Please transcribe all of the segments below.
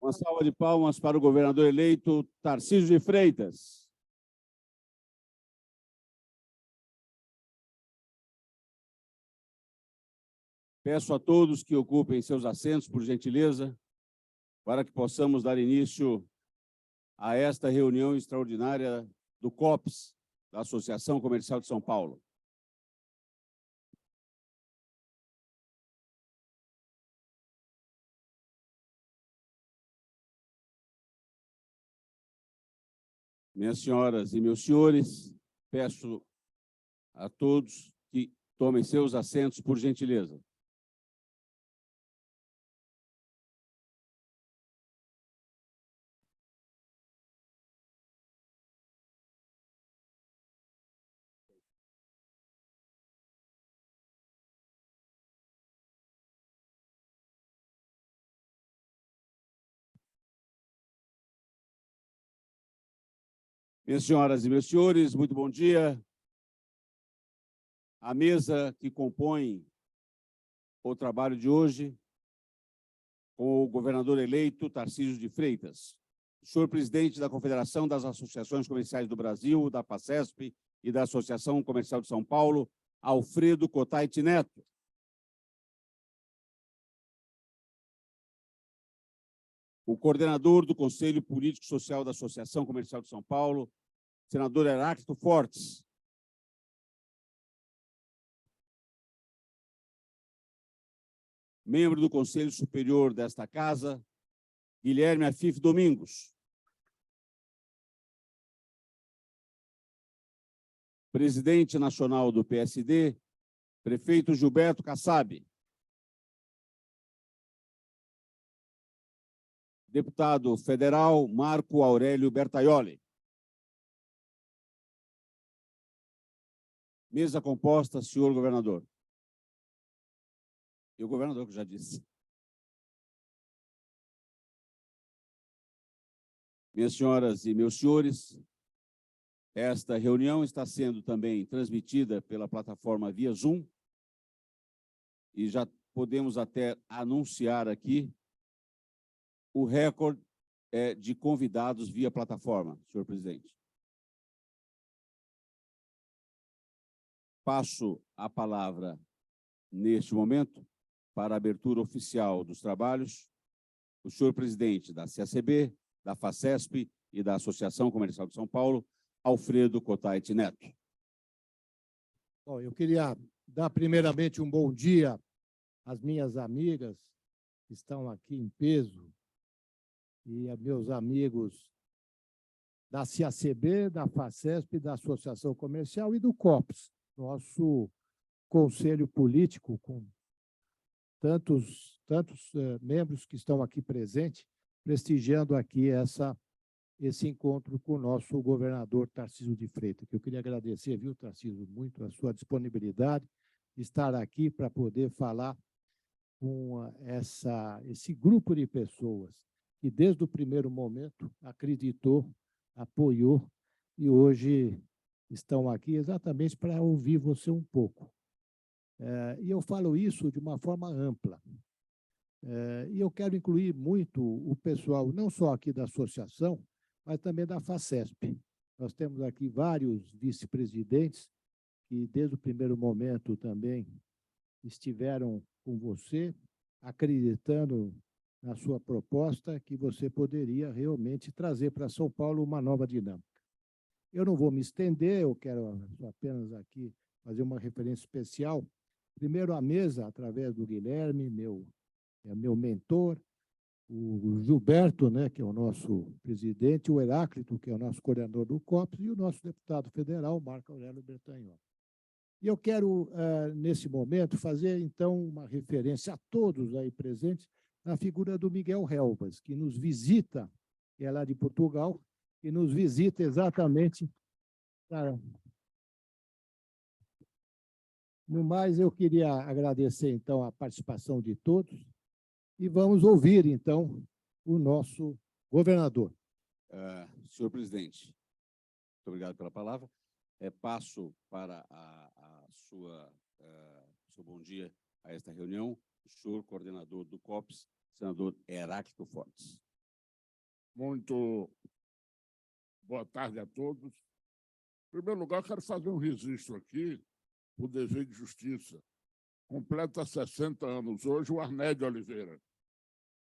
Uma salva de palmas para o governador eleito Tarcísio de Freitas. Peço a todos que ocupem seus assentos, por gentileza, para que possamos dar início a esta reunião extraordinária do COPS, da Associação Comercial de São Paulo. Minhas senhoras e meus senhores, peço a todos que tomem seus assentos, por gentileza. Minhas senhoras e meus senhores, muito bom dia. A mesa que compõe o trabalho de hoje, com o governador eleito Tarcísio de Freitas, senhor presidente da Confederação das Associações Comerciais do Brasil, da FACESP e da Associação Comercial de São Paulo, Alfredo Cotait Neto. O coordenador do Conselho Político Social da Associação Comercial de São Paulo, senador Heráclito Fortes. Membro do Conselho Superior desta Casa, Guilherme Afif Domingos. Presidente nacional do PSD, prefeito Gilberto Kassab. Deputado federal Marco Aurélio Bertaioli. Mesa composta, senhor governador. E o governador que já disse. Minhas senhoras e meus senhores, esta reunião está sendo também transmitida pela plataforma via Zoom e já podemos até anunciar aqui o recorde de convidados via plataforma, senhor presidente. Passo a palavra, neste momento, para a abertura oficial dos trabalhos, o senhor presidente da CACB, da FACESP e da Associação Comercial de São Paulo, Alfredo Cotait Neto. Bom, eu queria dar primeiramente um bom dia às minhas amigas que estão aqui em peso e a meus amigos da CACB, da FACESP, da Associação Comercial e do COPS, nosso conselho político com tantos membros que estão aqui presentes, prestigiando aqui esse encontro com o nosso governador Tarcísio de Freitas, que eu queria agradecer, viu, Tarcísio, muito a sua disponibilidade de estar aqui para poder falar com esse grupo de pessoas que, desde o primeiro momento, acreditou, apoiou e hoje estão aqui exatamente para ouvir você um pouco. E eu falo isso de uma forma ampla. E eu quero incluir muito o pessoal, não só aqui da associação, mas também da FACESP. Nós temos aqui vários vice-presidentes que, desde o primeiro momento, também estiveram com você, acreditando na sua proposta que você poderia realmente trazer para São Paulo uma nova dinâmica. Eu não vou me estender, eu quero apenas aqui fazer uma referência especial. Primeiro, a mesa, através do Guilherme, meu mentor, o Gilberto, né, que é o nosso presidente, o Heráclito, que é o nosso coordenador do COPS, e o nosso deputado federal, Marco Aurélio Bertaioli. E eu quero, nesse momento, fazer, então, uma referência a todos aí presentes na figura do Miguel Helvas, que nos visita, que é lá de Portugal, e nos visita exatamente. No mais, eu queria agradecer, então, a participação de todos e vamos ouvir, então, o nosso governador. Senhor presidente, muito obrigado pela palavra. Passo para seu bom dia a esta reunião, o senhor coordenador do COPS, senador Heráclito Fortes. Muito boa tarde a todos. Em primeiro lugar, quero fazer um registro aqui, por dever de justiça. Completa 60 anos hoje o Arnédio Oliveira.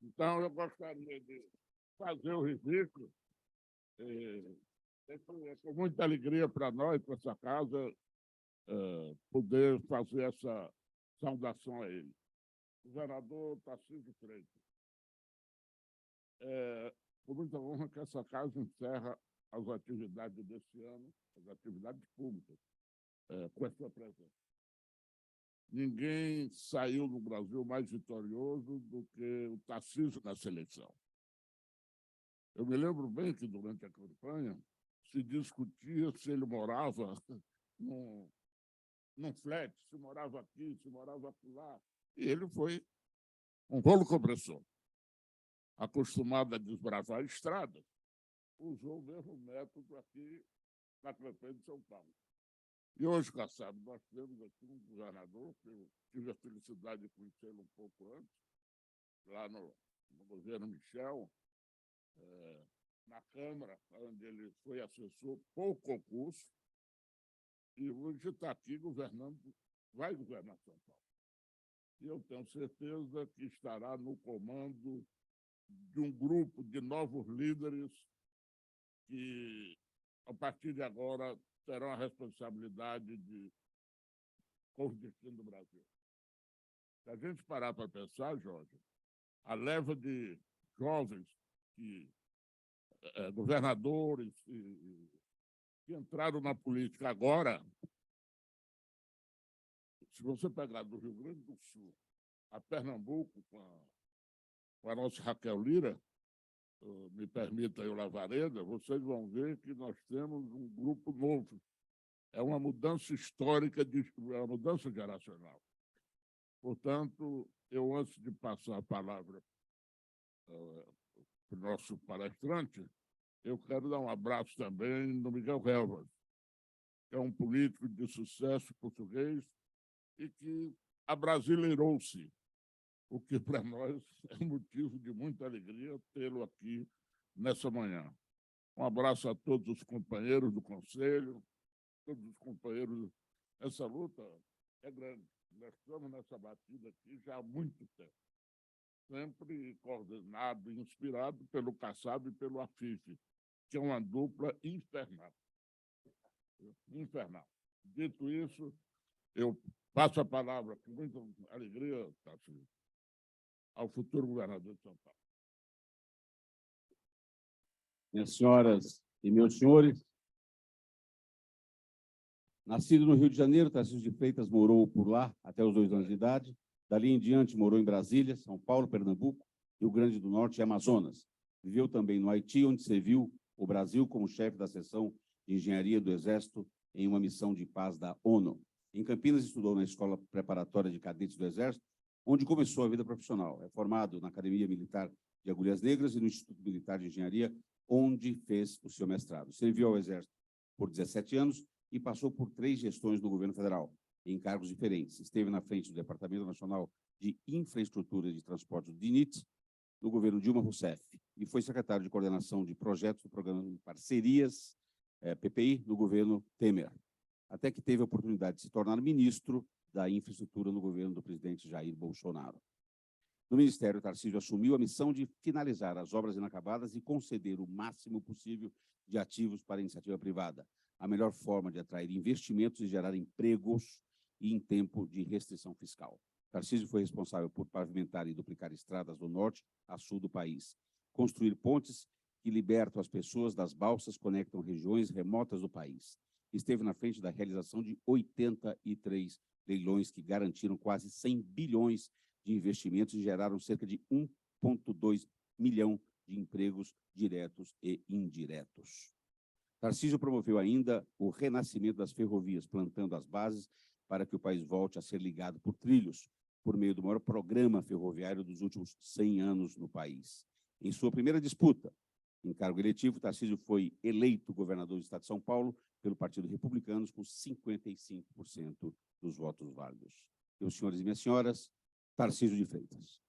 Então, eu gostaria de fazer o registro. É com muita alegria para nós, para essa casa, poder fazer essa saudação a ele. Governador Tarcísio Freitas. Com muita honra que essa casa encerra as atividades desse ano, as atividades públicas, com essa presença. Ninguém saiu no Brasil mais vitorioso do que o Tarcísio nessa eleição. Eu me lembro bem que, durante a campanha, se discutia se ele morava num flat, se morava aqui, se morava lá. E ele foi um rolo compressor, acostumado a desbravar estradas, usou o mesmo método aqui na campanha de São Paulo. E hoje, Kassab, nós temos aqui um governador, que eu tive a felicidade de conhecê-lo um pouco antes, lá no governo Michel, na Câmara, onde ele foi assessor por concurso, e hoje está aqui governando, vai governar São Paulo. E eu tenho certeza que estará no comando de um grupo de novos líderes que, a partir de agora, terão a responsabilidade com o destino do Brasil. Se a gente parar para pensar, Jorge, a leva de jovens, governadores que entraram na política agora, se você pegar do Rio Grande do Sul a Pernambuco, com a nossa Raquel Lira, me permita aí o Lavareda, vocês vão ver que nós temos um grupo novo. É uma mudança histórica, é uma mudança geracional. Portanto, eu, antes de passar a palavra para o nosso palestrante, eu quero dar um abraço também no Miguel Relvas, que é um político de sucesso português e que abrasileirou-se, o que para nós é motivo de muita alegria tê-lo aqui nessa manhã. Um abraço a todos os companheiros do Conselho, todos os companheiros. Essa luta é grande. Nós estamos nessa batida aqui já há muito tempo, sempre coordenado e inspirado pelo Kassab e pelo Afife, que é uma dupla infernal. Infernal. Dito isso, eu passo a palavra com muita alegria, Tarcísio, ao futuro governador de São Paulo. Minhas senhoras e meus senhores, nascido no Rio de Janeiro, Tarcísio de Freitas morou por lá até os 2 anos de idade. Dali em diante, morou em Brasília, São Paulo, Pernambuco, Rio Grande do Norte e Amazonas. Viveu também no Haiti, onde serviu o Brasil como chefe da seção de engenharia do Exército em uma missão de paz da ONU. Em Campinas, estudou na Escola Preparatória de Cadetes do Exército, onde começou a vida profissional. É formado na Academia Militar de Agulhas Negras e no Instituto Militar de Engenharia, onde fez o seu mestrado. Serviu ao Exército por 17 anos e passou por 3 gestões do governo federal, em cargos diferentes. Esteve na frente do Departamento Nacional de Infraestrutura de Transporte do DINIT, no governo Dilma Rousseff, e foi secretário de coordenação de projetos do Programa de Parcerias, PPI, no governo Temer, até que teve a oportunidade de se tornar ministro da Infraestrutura no governo do presidente Jair Bolsonaro. No Ministério, Tarcísio assumiu a missão de finalizar as obras inacabadas e conceder o máximo possível de ativos para a iniciativa privada, a melhor forma de atrair investimentos e gerar empregos e em tempo de restrição fiscal. Tarcísio foi responsável por pavimentar e duplicar estradas do norte a sul do país, construir pontes que libertam as pessoas das balsas, conectam regiões remotas do país. Esteve na frente da realização de 83 leilões que garantiram quase 100 bilhões de investimentos e geraram cerca de 1,2 milhão de empregos diretos e indiretos. Tarcísio promoveu ainda o renascimento das ferrovias, plantando as bases para que o país volte a ser ligado por trilhos, por meio do maior programa ferroviário dos últimos 100 anos no país. Em sua primeira disputa, em cargo eletivo, Tarcísio foi eleito governador do estado de São Paulo pelo Partido Republicano com 55% dos votos válidos. Meus senhores e minhas senhoras, Tarcísio de Freitas.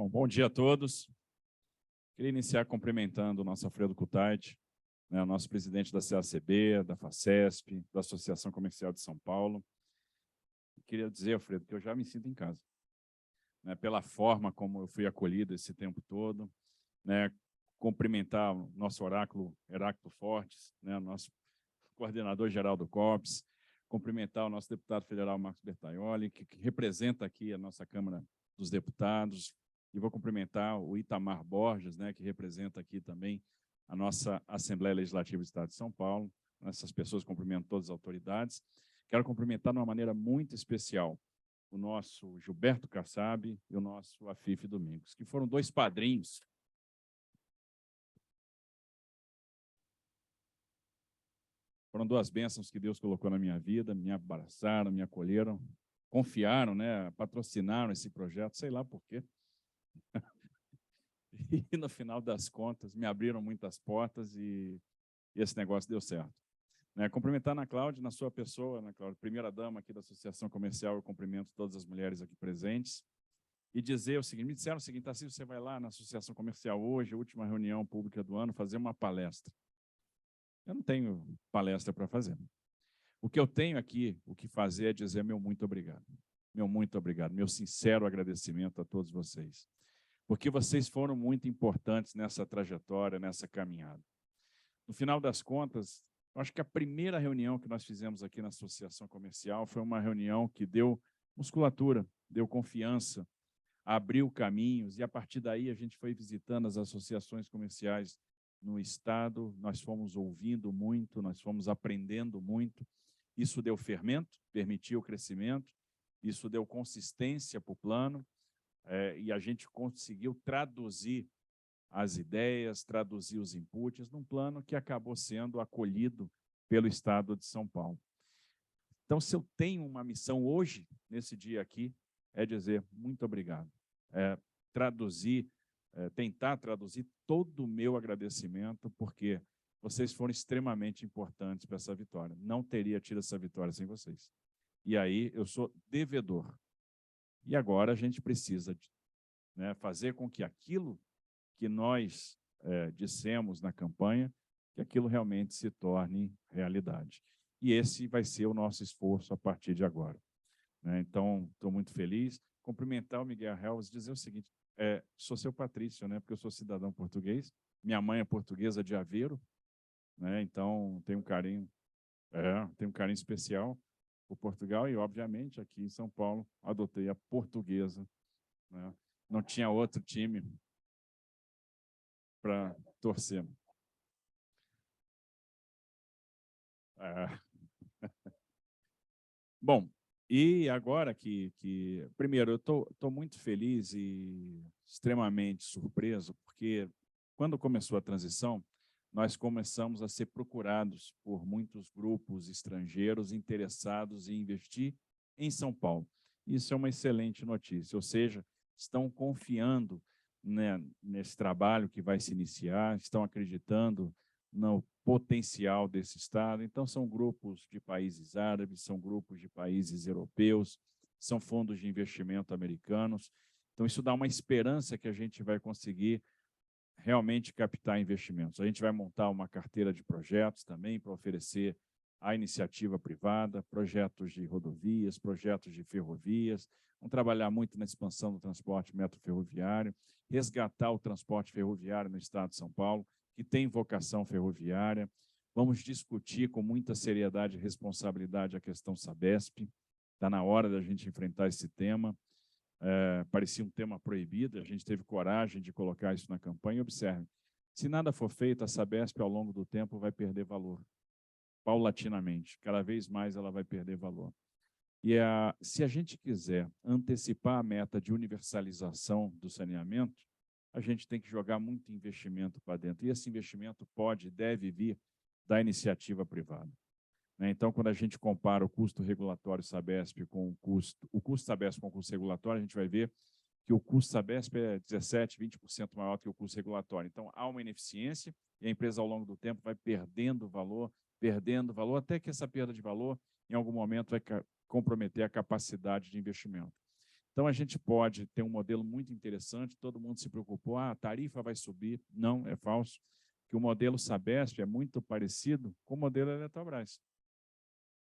Bom dia a todos. Queria iniciar cumprimentando o nosso Alfredo Kutait, né, o nosso presidente da CACB, da FACESP, da Associação Comercial de São Paulo. Queria dizer, Alfredo, que eu já me sinto em casa, né, pela forma como eu fui acolhido esse tempo todo, né, cumprimentar o nosso oráculo Heráclito Fortes, né, o nosso coordenador-geral do COPS, cumprimentar o nosso deputado federal Marcos Bertaioli, que representa aqui a nossa Câmara dos Deputados, e vou cumprimentar o Itamar Borges, né, que representa aqui também a nossa Assembleia Legislativa do Estado de São Paulo. Essas pessoas cumprimentam todas as autoridades. Quero cumprimentar de uma maneira muito especial o nosso Gilberto Kassab e o nosso Afife Domingos, que foram dois padrinhos foram duas bênçãos que Deus colocou na minha vida, me abraçaram, me acolheram, confiaram, né, patrocinaram esse projeto, sei lá por quê. E, no final das contas, me abriram muitas portas e esse negócio deu certo. Né, cumprimentar a Ana Cláudia, na sua pessoa, Ana Cláudia, primeira-dama aqui da Associação Comercial, eu cumprimento todas as mulheres aqui presentes, e dizer o seguinte, me disseram o seguinte, Tarcísio, você vai lá na Associação Comercial hoje, a última reunião pública do ano, fazer uma palestra. Eu não tenho palestra para fazer. O que eu tenho aqui, o que fazer é dizer meu muito obrigado. Meu muito obrigado, meu sincero agradecimento a todos vocês. Porque vocês foram muito importantes nessa trajetória, nessa caminhada. No final das contas, eu acho que a primeira reunião que nós fizemos aqui na Associação Comercial foi uma reunião que deu musculatura, deu confiança, abriu caminhos, e a partir daí a gente foi visitando as associações comerciais no Estado, nós fomos ouvindo muito, nós fomos aprendendo muito. Isso deu fermento, permitiu o crescimento, isso deu consistência para o plano, e a gente conseguiu traduzir as ideias, traduzir os inputs num plano que acabou sendo acolhido pelo Estado de São Paulo. Então, se eu tenho uma missão hoje, nesse dia aqui, é dizer muito obrigado. Tentar traduzir todo o meu agradecimento, porque vocês foram extremamente importantes para essa vitória. Não teria tido essa vitória sem vocês. E aí eu sou devedor. E agora a gente precisa né, fazer com que aquilo que nós dissemos na campanha, que aquilo realmente se torne realidade. E esse vai ser o nosso esforço a partir de agora. Né? Então, estou muito feliz. Cumprimentar o Miguel Helves e dizer o seguinte, sou seu patrício, né, porque eu sou cidadão português, minha mãe é portuguesa de Aveiro, né, então tenho um carinho especial por Portugal e, obviamente, aqui em São Paulo, adotei a portuguesa. Né? Não tinha outro time para torcer. Bom, e agora primeiro, eu estou muito feliz e extremamente surpreso, porque quando começou a transição, nós começamos a ser procurados por muitos grupos estrangeiros interessados em investir em São Paulo. Isso é uma excelente notícia, ou seja, estão confiando, né, nesse trabalho que vai se iniciar, estão acreditando no potencial desse Estado. Então, são grupos de países árabes, são grupos de países europeus, são fundos de investimento americanos. Então, isso dá uma esperança que a gente vai conseguir realmente captar investimentos. A gente vai montar uma carteira de projetos também para oferecer à iniciativa privada, projetos de rodovias, projetos de ferrovias, vamos trabalhar muito na expansão do transporte metroferroviário, resgatar o transporte ferroviário no Estado de São Paulo, que tem vocação ferroviária. Vamos discutir com muita seriedade e responsabilidade a questão Sabesp. Está na hora da gente enfrentar esse tema. Parecia um tema proibido, a gente teve coragem de colocar isso na campanha. Observe, se nada for feito, a Sabesp, ao longo do tempo, vai perder valor, paulatinamente. Cada vez mais ela vai perder valor. E se a gente quiser antecipar a meta de universalização do saneamento, a gente tem que jogar muito investimento para dentro. E esse investimento pode e deve vir da iniciativa privada. Então, quando a gente compara o custo regulatório Sabesp com o custo Sabesp com o custo regulatório, a gente vai ver que o custo Sabesp é 17%, 20% maior do que o custo regulatório. Então, há uma ineficiência e a empresa, ao longo do tempo, vai perdendo valor, até que essa perda de valor, em algum momento, vai comprometer a capacidade de investimento. Então, a gente pode ter um modelo muito interessante, todo mundo se preocupou, a tarifa vai subir. Não, é falso, que o modelo Sabesp é muito parecido com o modelo Eletrobras.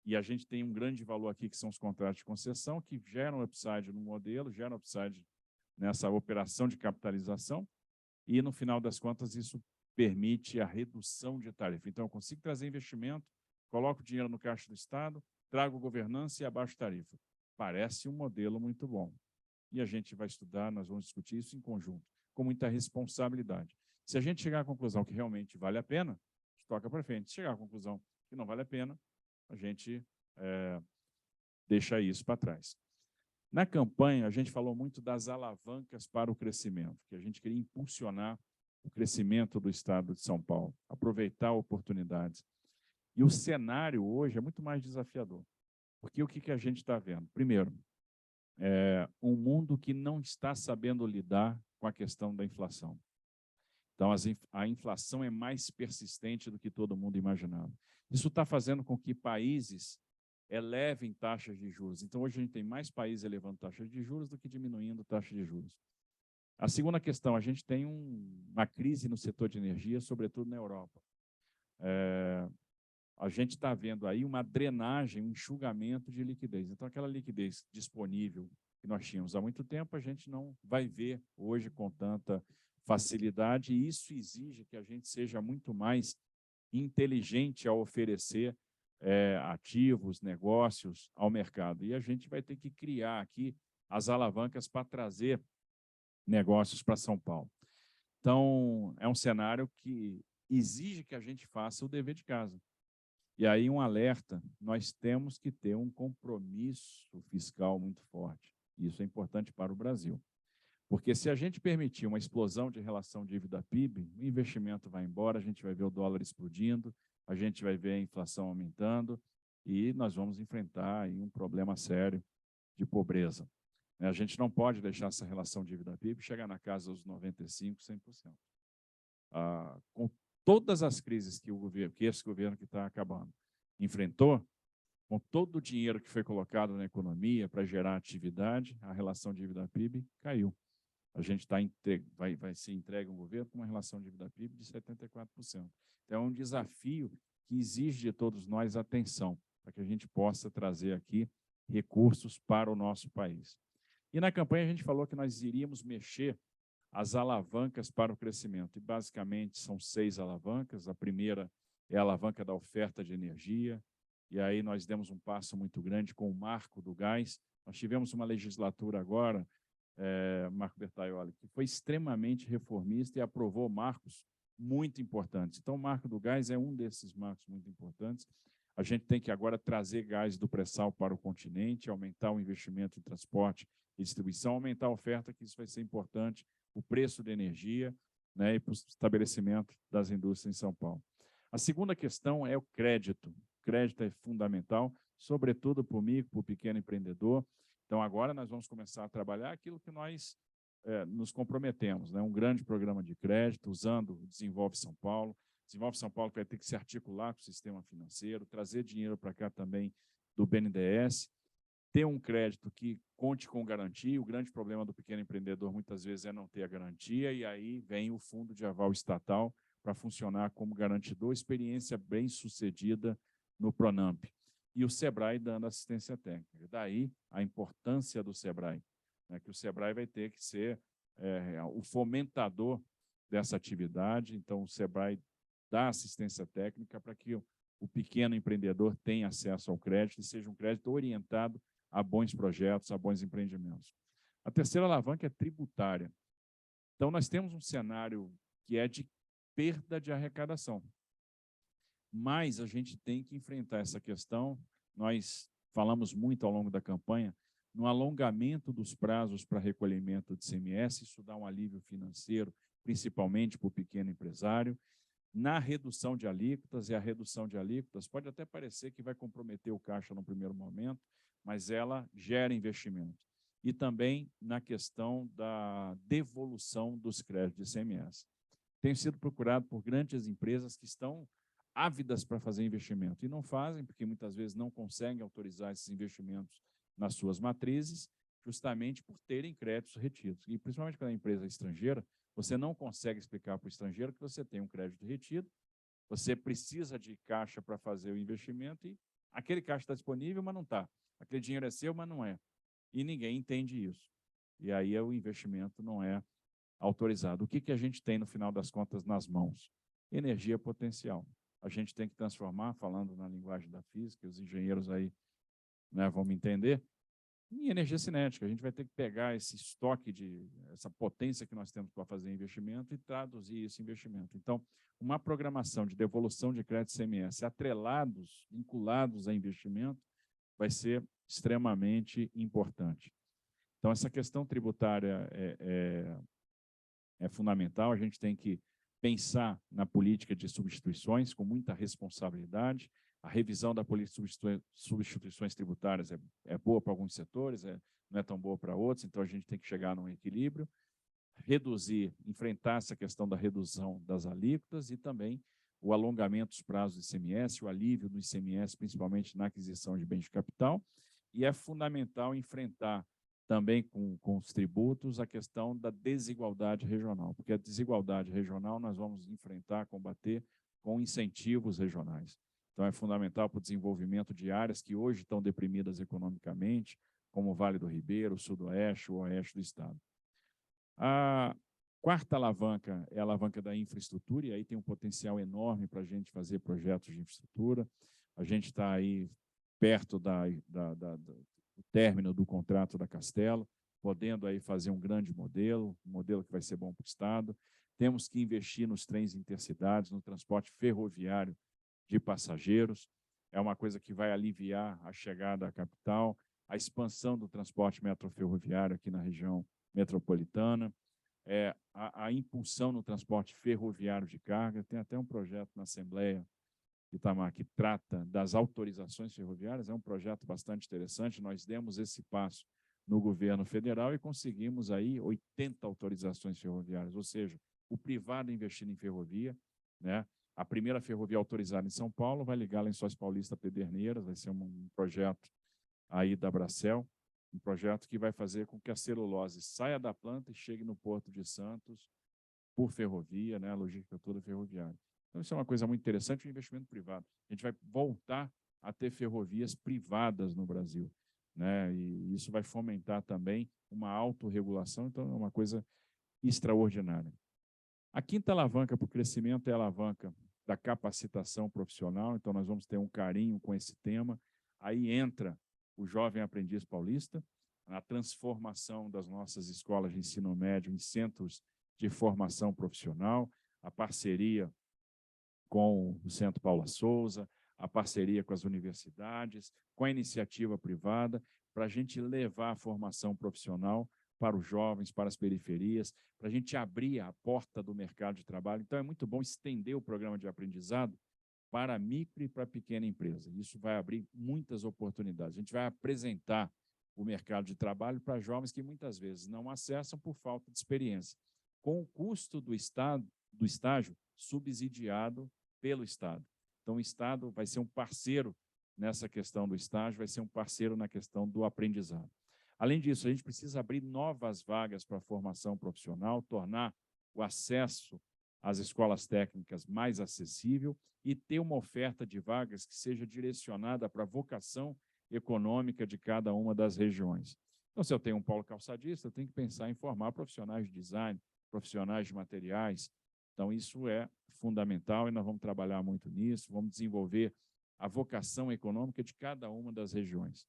E a gente tem um grande valor aqui, que são os contratos de concessão, que geram upside no modelo, geram upside nessa operação de capitalização, e, no final das contas, isso permite a redução de tarifa. Então, eu consigo trazer investimento, coloco dinheiro no caixa do Estado, trago governança e abaixo tarifa. Parece um modelo muito bom. E a gente vai estudar, nós vamos discutir isso em conjunto, com muita responsabilidade. Se a gente chegar à conclusão que realmente vale a pena, a gente toca para frente. Se chegar à conclusão que não vale a pena, a gente deixa isso para trás. Na campanha, a gente falou muito das alavancas para o crescimento, que a gente queria impulsionar o crescimento do Estado de São Paulo, aproveitar oportunidades. E o cenário hoje é muito mais desafiador, porque o que a gente está vendo? Primeiro, um mundo que não está sabendo lidar com a questão da inflação. Então, a inflação é mais persistente do que todo mundo imaginava. Isso está fazendo com que países elevem taxas de juros. Então, hoje a gente tem mais países elevando taxas de juros do que diminuindo taxas de juros. A segunda questão, a gente tem uma crise no setor de energia, sobretudo na Europa. A gente está vendo aí uma drenagem, um enxugamento de liquidez. Então, aquela liquidez disponível que nós tínhamos há muito tempo, a gente não vai ver hoje com tanta facilidade, e isso exige que a gente seja muito mais inteligente ao oferecer ativos, negócios ao mercado. E a gente vai ter que criar aqui as alavancas para trazer negócios para São Paulo. Então, é um cenário que exige que a gente faça o dever de casa. E aí, um alerta, nós temos que ter um compromisso fiscal muito forte. Isso é importante para o Brasil. Porque se a gente permitir uma explosão de relação dívida-PIB, o investimento vai embora, a gente vai ver o dólar explodindo, a gente vai ver a inflação aumentando e nós vamos enfrentar aí um problema sério de pobreza. A gente não pode deixar essa relação dívida-PIB chegar na casa dos 95%, 100%. Com todas as crises que esse governo que está acabando enfrentou, com todo o dinheiro que foi colocado na economia para gerar atividade, a relação dívida-PIB caiu. A gente vai ser entregue um governo com uma relação dívida-PIB de 74%. Então, é um desafio que exige de todos nós atenção, para que a gente possa trazer aqui recursos para o nosso país. E na campanha a gente falou que nós iríamos mexer as alavancas para o crescimento. E basicamente são 6 alavancas. A primeira é a alavanca da oferta de energia. E aí nós demos um passo muito grande com o marco do gás. Nós tivemos uma legislatura agora, Marco Bertaioli, que foi extremamente reformista e aprovou marcos muito importantes. Então, o marco do gás é um desses marcos muito importantes. A gente tem que agora trazer gás do pré-sal para o continente, aumentar o investimento em transporte e distribuição, aumentar a oferta, que isso vai ser importante, o preço da energia, né, e para o estabelecimento das indústrias em São Paulo. A segunda questão é o crédito. O crédito é fundamental, sobretudo para o micro, para o pequeno empreendedor. Então, agora nós vamos começar a trabalhar aquilo que nós nos comprometemos, né? Um grande programa de crédito, usando o Desenvolve São Paulo. Desenvolve São Paulo vai ter que se articular com o sistema financeiro, trazer dinheiro para cá também do BNDES, ter um crédito que conte com garantia. O grande problema do pequeno empreendedor, muitas vezes, é não ter a garantia, e aí vem o fundo de aval estatal para funcionar como garantidor, experiência bem-sucedida no Pronamp. E o SEBRAE dando assistência técnica. Daí a importância do SEBRAE, né, que o SEBRAE vai ter que ser o fomentador dessa atividade. Então, o SEBRAE dá assistência técnica para que o pequeno empreendedor tenha acesso ao crédito e seja um crédito orientado a bons projetos, a bons empreendimentos. A terceira alavanca é tributária. Então, nós temos um cenário que é de perda de arrecadação. Mas a gente tem que enfrentar essa questão. Nós falamos muito ao longo da campanha no alongamento dos prazos para recolhimento de ICMS, isso dá um alívio financeiro, principalmente para o pequeno empresário, na redução de alíquotas, e a redução de alíquotas pode até parecer que vai comprometer o caixa no primeiro momento, mas ela gera investimento. E também na questão da devolução dos créditos de ICMS. Tenho sido procurado por grandes empresas que estão ávidas para fazer investimento e não fazem, porque muitas vezes não conseguem autorizar esses investimentos nas suas matrizes, justamente por terem créditos retidos. E, principalmente quando a empresa é estrangeira, você não consegue explicar para o estrangeiro que você tem um crédito retido, você precisa de caixa para fazer o investimento e aquele caixa está disponível, mas não está. Aquele dinheiro é seu, mas não é. E ninguém entende isso. E aí o investimento não é autorizado. O que a gente tem, no final das contas, nas mãos? Energia potencial. A gente tem que transformar, falando na linguagem da física, os engenheiros aí, né, vão me entender, em energia cinética. A gente vai ter que pegar esse estoque, essa potência que nós temos para fazer investimento e traduzir esse investimento. Então, uma programação de devolução de crédito CMS atrelados, vinculados a investimento, vai ser extremamente importante. Então, essa questão tributária é fundamental. A gente tem que pensar na política de substituições com muita responsabilidade. A revisão da política de substituições tributárias é boa para alguns setores, não é tão boa para outros, então a gente tem que chegar num equilíbrio, enfrentar essa questão da redução das alíquotas e também o alongamento dos prazos do ICMS, o alívio do ICMS, principalmente na aquisição de bens de capital, e é fundamental enfrentar também com os tributos a questão da desigualdade regional, porque a desigualdade regional nós vamos enfrentar, combater com incentivos regionais. Então, é fundamental para o desenvolvimento de áreas que hoje estão deprimidas economicamente, como o Vale do Ribeiro, o Sudoeste, o Oeste do Estado. A quarta alavanca é a alavanca da infraestrutura, e aí tem um potencial enorme para a gente fazer projetos de infraestrutura. A gente está aí perto do término do contrato da Castelo, podendo aí fazer um grande modelo, um modelo que vai ser bom para o Estado. Temos que investir nos trens intercidades, no transporte ferroviário de passageiros. É uma coisa que vai aliviar a chegada à capital, a expansão do transporte metroferroviário aqui na região metropolitana, a impulsão no transporte ferroviário de carga. Tem até um projeto na Assembleia de Itamar que trata das autorizações ferroviárias, é um projeto bastante interessante. Nós demos esse passo no governo federal e conseguimos aí 80 autorizações ferroviárias, ou seja, o privado investindo em ferrovia, né? A primeira ferrovia autorizada em São Paulo vai ligar Lençóis Paulista a Pederneiras, vai ser um projeto aí da Bracel, um projeto que vai fazer com que a celulose saia da planta e chegue no Porto de Santos por ferrovia, né? A logística toda ferroviária. Então, isso é uma coisa muito interessante, o investimento privado. A gente vai voltar a ter ferrovias privadas no Brasil, né? E isso vai fomentar também uma autorregulação, então é uma coisa extraordinária. A quinta alavanca para o crescimento é a alavanca da capacitação profissional, então nós vamos ter um carinho com esse tema. Aí entra o jovem aprendiz paulista, a transformação das nossas escolas de ensino médio em centros de formação profissional, a parceria com o Centro Paula Souza, a parceria com as universidades, com a iniciativa privada, para a gente levar a formação profissional para os jovens, para as periferias, para a gente abrir a porta do mercado de trabalho. Então, é muito bom estender o programa de aprendizado para a micro e para a pequena empresa. Isso vai abrir muitas oportunidades. A gente vai apresentar o mercado de trabalho para jovens que muitas vezes não acessam por falta de experiência, com o custo do estágio subsidiado pelo Estado. Então, o Estado vai ser um parceiro nessa questão do estágio, vai ser um parceiro na questão do aprendizado. Além disso, a gente precisa abrir novas vagas para a formação profissional, tornar o acesso às escolas técnicas mais acessível e ter uma oferta de vagas que seja direcionada para a vocação econômica de cada uma das regiões. Então, se eu tenho um polo calçadista, eu tenho que pensar em formar profissionais de design, profissionais de materiais. Então, isso é fundamental e nós vamos trabalhar muito nisso, vamos desenvolver a vocação econômica de cada uma das regiões.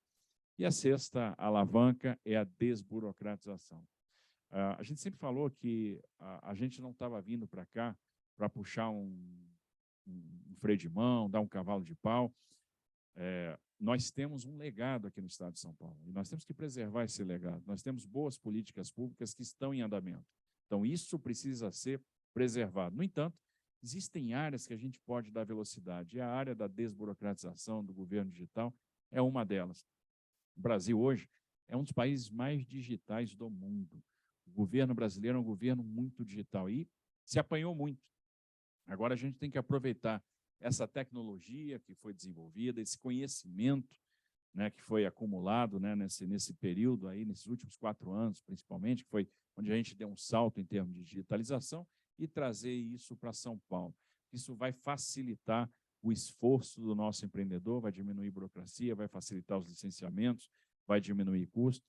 E a sexta alavanca é a desburocratização. A gente sempre falou que a gente não estava vindo para cá para puxar um freio de mão, dar um cavalo de pau. Nós temos um legado aqui no estado de São Paulo e nós temos que preservar esse legado. Nós temos boas políticas públicas que estão em andamento. Então, isso precisa ser preservado. No entanto, existem áreas que a gente pode dar velocidade, e a área da desburocratização do governo digital é uma delas. O Brasil hoje é um dos países mais digitais do mundo. O governo brasileiro é um governo muito digital e se apanhou muito. Agora a gente tem que aproveitar essa tecnologia que foi desenvolvida, esse conhecimento né, que foi acumulado, né, nesse período, aí, nesses últimos 4 anos, principalmente, que foi onde a gente deu um salto em termos de digitalização, e trazer isso para São Paulo. Isso vai facilitar o esforço do nosso empreendedor, vai diminuir burocracia, vai facilitar os licenciamentos, vai diminuir custo.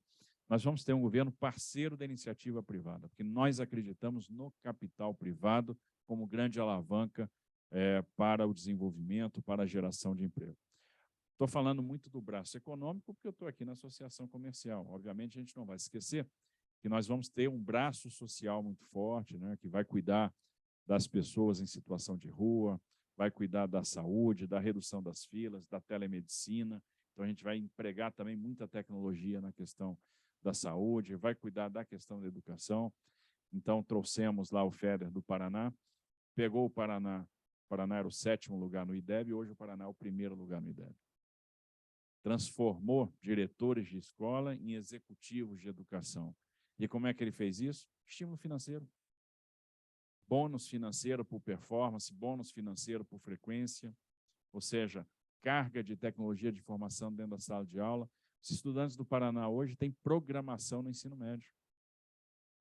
Nós vamos ter um governo parceiro da iniciativa privada, porque nós acreditamos no capital privado como grande alavanca para o desenvolvimento, para a geração de emprego. Estou falando muito do braço econômico, porque eu estou aqui na associação comercial. Obviamente, a gente não vai esquecer que nós vamos ter um braço social muito forte, né, que vai cuidar das pessoas em situação de rua, vai cuidar da saúde, da redução das filas, da telemedicina. Então, a gente vai empregar também muita tecnologia na questão da saúde, vai cuidar da questão da educação. Então, trouxemos lá o FEDER do Paraná, pegou o Paraná era o 7º lugar no IDEB, hoje o Paraná é o 1º lugar no IDEB. Transformou diretores de escola em executivos de educação. E como é que ele fez isso? Estímulo financeiro. Bônus financeiro por performance, bônus financeiro por frequência, ou seja, carga de tecnologia de informação dentro da sala de aula. Os estudantes do Paraná hoje têm programação no ensino médio.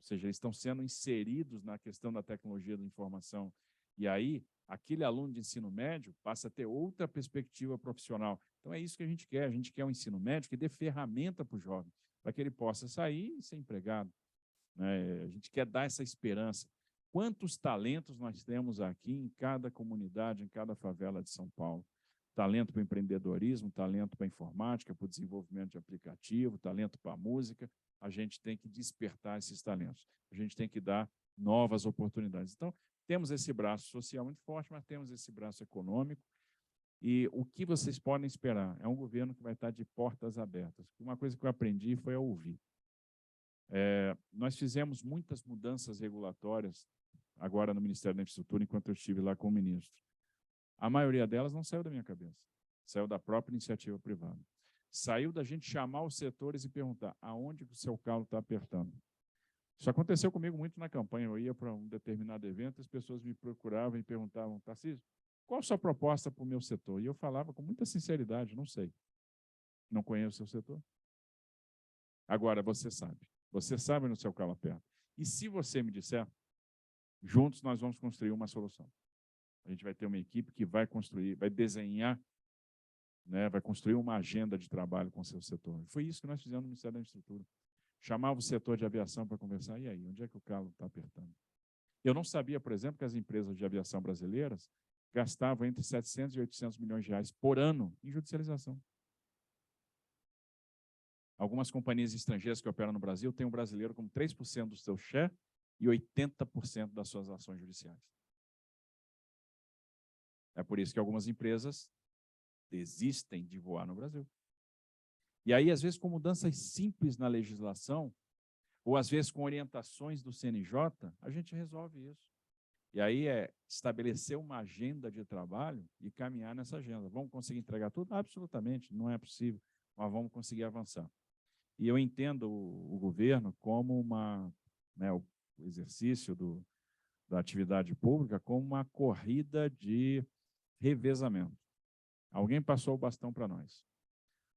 Ou seja, eles estão sendo inseridos na questão da tecnologia da informação. E aí, aquele aluno de ensino médio passa a ter outra perspectiva profissional. Então, é isso que a gente quer um ensino médio que dê ferramenta para o jovem, para que ele possa sair e ser empregado. A gente quer dar essa esperança. Quantos talentos nós temos aqui em cada comunidade, em cada favela de São Paulo? Talento para o empreendedorismo, talento para a informática, para o desenvolvimento de aplicativo, talento para a música. A gente tem que despertar esses talentos. A gente tem que dar novas oportunidades. Então, temos esse braço social muito forte, mas temos esse braço econômico. E o que vocês podem esperar? É um governo que vai estar de portas abertas. Uma coisa que eu aprendi foi a ouvir. Nós fizemos muitas mudanças regulatórias agora no Ministério da Infraestrutura, enquanto eu estive lá com o ministro. A maioria delas não saiu da minha cabeça, saiu da própria iniciativa privada. Saiu da gente chamar os setores e perguntar aonde o seu calo está apertando. Isso aconteceu comigo muito na campanha. Eu ia para um determinado evento, as pessoas me procuravam e perguntavam, Tarcísio, qual a sua proposta para o meu setor? E eu falava com muita sinceridade, não sei. Não conheço o seu setor. Agora, você sabe no seu calo aperta. E se você me disser, juntos nós vamos construir uma solução. A gente vai ter uma equipe que vai construir, vai desenhar, né, vai construir uma agenda de trabalho com o seu setor. E foi isso que nós fizemos no Ministério da Infraestrutura. Chamava o setor de aviação para conversar, e aí, onde é que o calo está apertando? Eu não sabia, por exemplo, que as empresas de aviação brasileiras gastavam entre 700 e 800 milhões de reais por ano em judicialização. Algumas companhias estrangeiras que operam no Brasil têm um brasileiro como 3% do seu share e 80% das suas ações judiciais. É por isso que algumas empresas desistem de voar no Brasil. E aí, às vezes, com mudanças simples na legislação, ou às vezes com orientações do CNJ, a gente resolve isso. E aí é estabelecer uma agenda de trabalho e caminhar nessa agenda. Vamos conseguir entregar tudo? Absolutamente, não é possível, mas vamos conseguir avançar. E eu entendo o governo como o exercício da atividade pública como uma corrida de revezamento. Alguém passou o bastão para nós.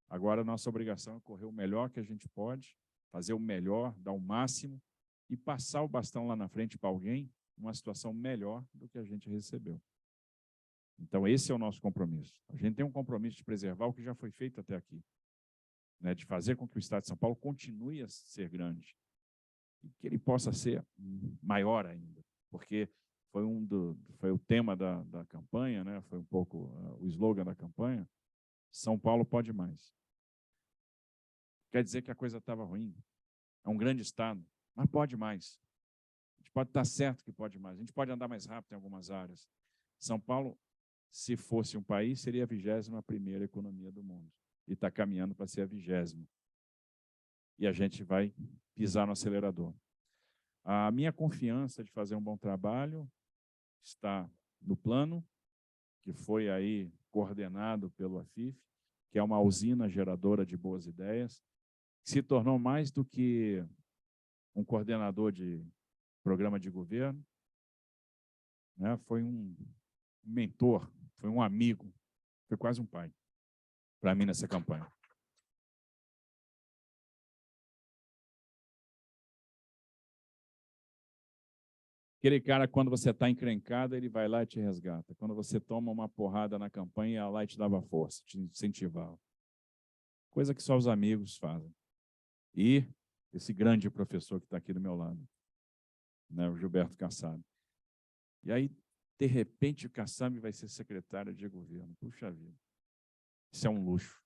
Agora, a nossa obrigação é correr o melhor que a gente pode, fazer o melhor, dar o máximo e passar o bastão lá na frente para alguém numa situação melhor do que a gente recebeu. Então, esse é o nosso compromisso. A gente tem um compromisso de preservar o que já foi feito até aqui, né, de fazer com que o Estado de São Paulo continue a ser grande e que ele possa ser maior ainda, porque foi o tema da campanha, né, foi um pouco o slogan da campanha, São Paulo pode mais. Quer dizer que a coisa estava ruim. É um grande estado, mas pode mais. A gente pode estar certo que pode mais. A gente pode andar mais rápido em algumas áreas. São Paulo, se fosse um país, seria a 21ª economia do mundo. E está caminhando para ser a 20ª. E a gente vai pisar no acelerador. A minha confiança de fazer um bom trabalho está no plano, que foi aí coordenado pelo AFIF, que é uma usina geradora de boas ideias, que se tornou mais do que um coordenador de programa de governo, né? Foi um mentor, foi um amigo, foi quase um pai para mim nessa campanha. Aquele cara, quando você está encrencado, ele vai lá e te resgata. Quando você toma uma porrada na campanha, ela lá e te dava força, te incentivava. Coisa que só os amigos fazem. E esse grande professor que está aqui do meu lado, né, o Gilberto Kassab. E aí, de repente, o Kassab vai ser secretário de governo. Puxa vida. Isso é um luxo.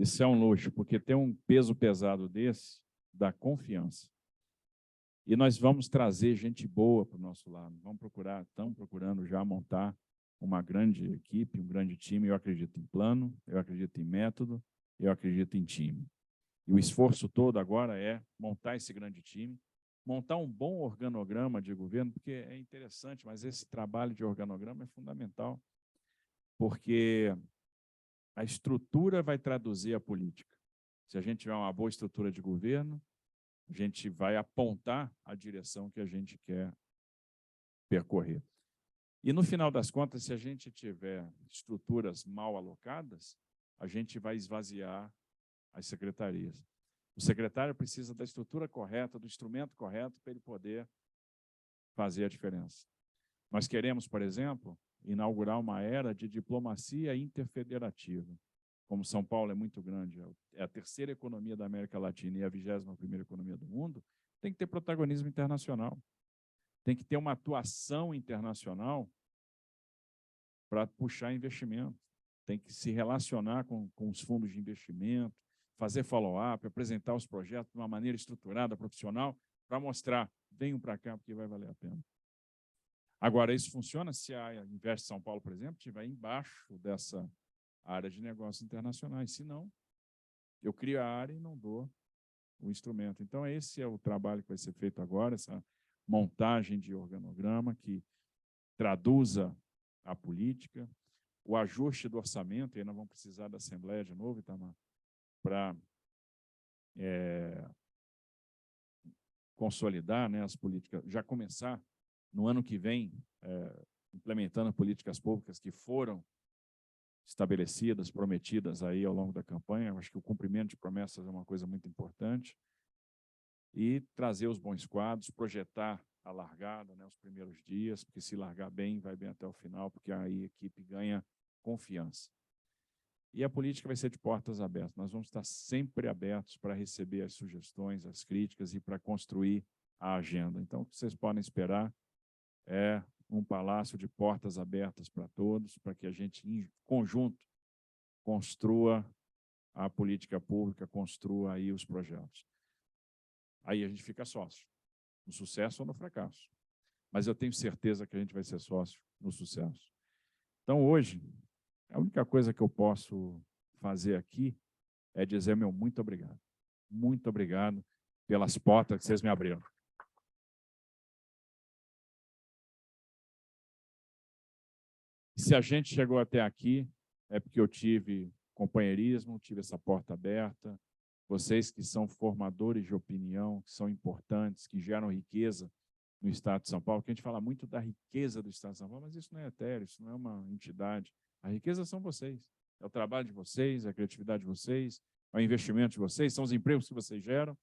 Isso é um luxo, porque ter um peso pesado desse dá confiança. E nós vamos trazer gente boa para o nosso lado. Estamos procurando já montar uma grande equipe, um grande time. Eu acredito em plano, eu acredito em método, eu acredito em time. E o esforço todo agora é montar esse grande time, montar um bom organograma de governo, porque é interessante, mas esse trabalho de organograma é fundamental, porque a estrutura vai traduzir a política. Se a gente tiver uma boa estrutura de governo, a gente vai apontar a direção que a gente quer percorrer. E, no final das contas, se a gente tiver estruturas mal alocadas, a gente vai esvaziar as secretarias. O secretário precisa da estrutura correta, do instrumento correto, para ele poder fazer a diferença. Nós queremos, por exemplo, inaugurar uma era de diplomacia interfederativa. Como São Paulo é muito grande, é a terceira economia da América Latina e a 21ª economia do mundo, tem que ter protagonismo internacional. Tem que ter uma atuação internacional para puxar investimento. Tem que se relacionar com os fundos de investimento, fazer follow-up, apresentar os projetos de uma maneira estruturada, profissional, para mostrar, venham para cá porque vai valer a pena. Agora, isso funciona se a Invest São Paulo, por exemplo, estiver embaixo dessa área de negócios internacionais. Se não, eu crio a área e não dou o instrumento. Então, esse é o trabalho que vai ser feito agora, essa montagem de organograma que traduza a política, o ajuste do orçamento, e aí nós vamos precisar da Assembleia de novo, Itamar, para consolidar, né, as políticas, já começar no ano que vem, implementando políticas públicas que foram estabelecidas, prometidas aí ao longo da campanha. Eu acho que o cumprimento de promessas é uma coisa muito importante. E trazer os bons quadros, projetar a largada, né, os primeiros dias, porque se largar bem, vai bem até o final, porque aí a equipe ganha confiança. E a política vai ser de portas abertas. Nós vamos estar sempre abertos para receber as sugestões, as críticas e para construir a agenda. Então, o que vocês podem esperar é um palácio de portas abertas para todos, para que a gente, em conjunto, construa a política pública, construa aí os projetos. Aí a gente fica sócio, no sucesso ou no fracasso. Mas eu tenho certeza que a gente vai ser sócio no sucesso. Então, hoje, a única coisa que eu posso fazer aqui é dizer meu muito obrigado. Muito obrigado pelas portas que vocês me abriram. Se a gente chegou até aqui, é porque eu tive companheirismo, tive essa porta aberta. Vocês que são formadores de opinião, que são importantes, que geram riqueza no Estado de São Paulo, que a gente fala muito da riqueza do Estado de São Paulo, mas isso não é etéreo, isso não é uma entidade. A riqueza são vocês, é o trabalho de vocês, é a criatividade de vocês, é o investimento de vocês, são os empregos que vocês geram,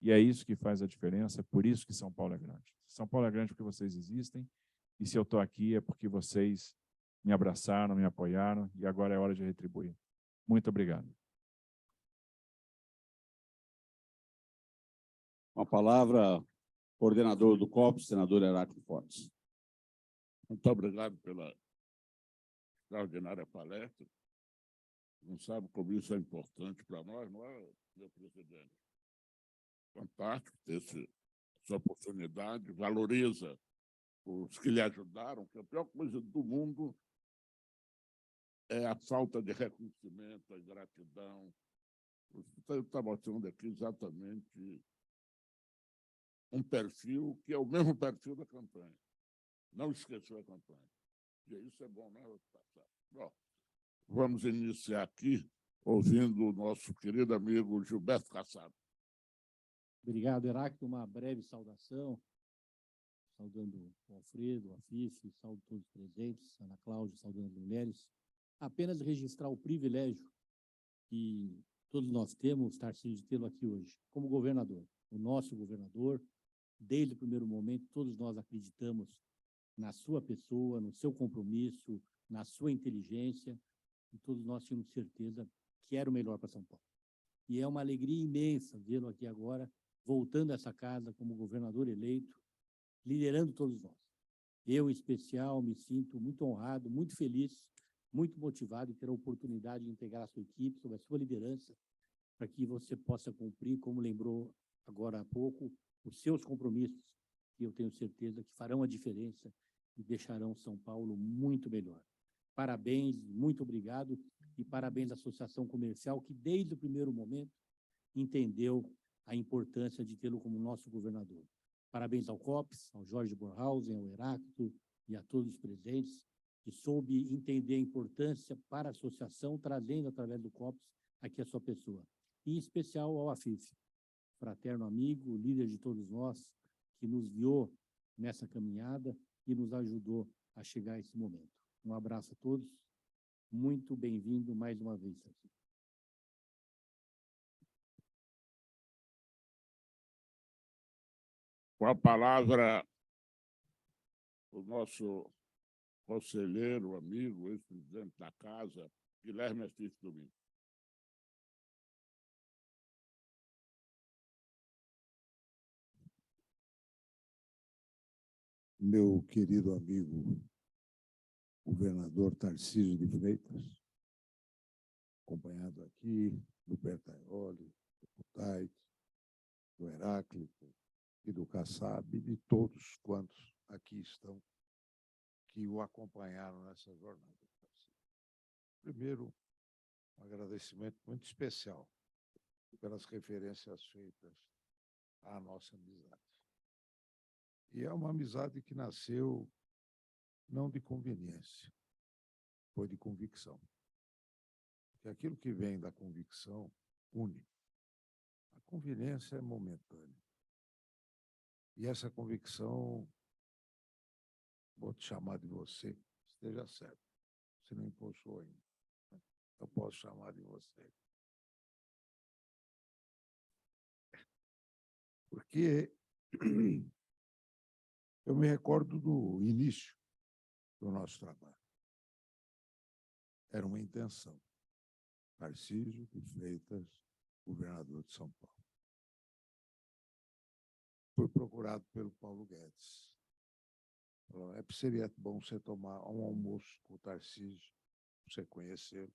e é isso que faz a diferença, é por isso que São Paulo é grande. São Paulo é grande porque vocês existem, e se eu estou aqui é porque vocês me abraçaram, me apoiaram, e agora é hora de retribuir. Muito obrigado. Com a palavra, coordenador do COP, senador Heráclito Fortes. Muito obrigado pela extraordinária palestra. Não sabe como isso é importante para nós, não é, meu presidente? Fantástico ter essa oportunidade, valoriza os que lhe ajudaram, que a pior coisa do mundo é a falta de reconhecimento, a ingratidão. Eu estava mostrando aqui exatamente um perfil que é o mesmo perfil da campanha. Não esqueceu a campanha. E isso é bom, né? Bom, vamos iniciar aqui ouvindo o nosso querido amigo Gilberto Kassab. Obrigado, Heráclito. Uma breve saudação, saudando o Alfredo, o Afif, saudo todos os presentes, Ana Cláudia, saudando as mulheres. Apenas registrar o privilégio que todos nós temos, Tarcísio, de tê-lo aqui hoje, como governador, o nosso governador. Desde o primeiro momento, todos nós acreditamos na sua pessoa, no seu compromisso, na sua inteligência, e todos nós tínhamos certeza que era o melhor para São Paulo. E é uma alegria imensa vê-lo aqui agora, voltando a essa casa como governador eleito, liderando todos nós. Eu, em especial, me sinto muito honrado, muito feliz, muito motivado em ter a oportunidade de integrar a sua equipe, sob a sua liderança, para que você possa cumprir, como lembrou agora há pouco, os seus compromissos, que eu tenho certeza que farão a diferença e deixarão São Paulo muito melhor. Parabéns, muito obrigado, e parabéns à Associação Comercial, que desde o primeiro momento entendeu a importância de tê-lo como nosso governador. Parabéns ao COPS, ao Jorge Borhausen, ao Heráclito e a todos os presentes, que soube entender a importância para a associação, trazendo através do COPS aqui a sua pessoa. E em especial ao Afif, fraterno amigo, líder de todos nós, que nos guiou nessa caminhada e nos ajudou a chegar a esse momento. Um abraço a todos, muito bem-vindo mais uma vez, Tarcísio. Com a palavra, o nosso conselheiro, amigo, ex-presidente da Casa, Guilherme Assis Domingos. Meu querido amigo, governador Tarcísio de Freitas, acompanhado aqui do Bertaioli, do Putait, do Heráclito e do Kassab, e de todos quantos aqui estão, que o acompanharam nessa jornada. Primeiro, um agradecimento muito especial pelas referências feitas à nossa amizade. E é uma amizade que nasceu não de conveniência, foi de convicção. Porque aquilo que vem da convicção une. A conveniência é momentânea. E essa convicção, vou te chamar de você, esteja certo. Você não impulsou ainda. Eu posso chamar de você. Porque eu me recordo do início do nosso trabalho. Era uma intenção. Tarcísio de Freitas, governador de São Paulo. Fui procurado pelo Paulo Guedes. Falou, seria bom você tomar um almoço com o Tarcísio, você conhecê-lo,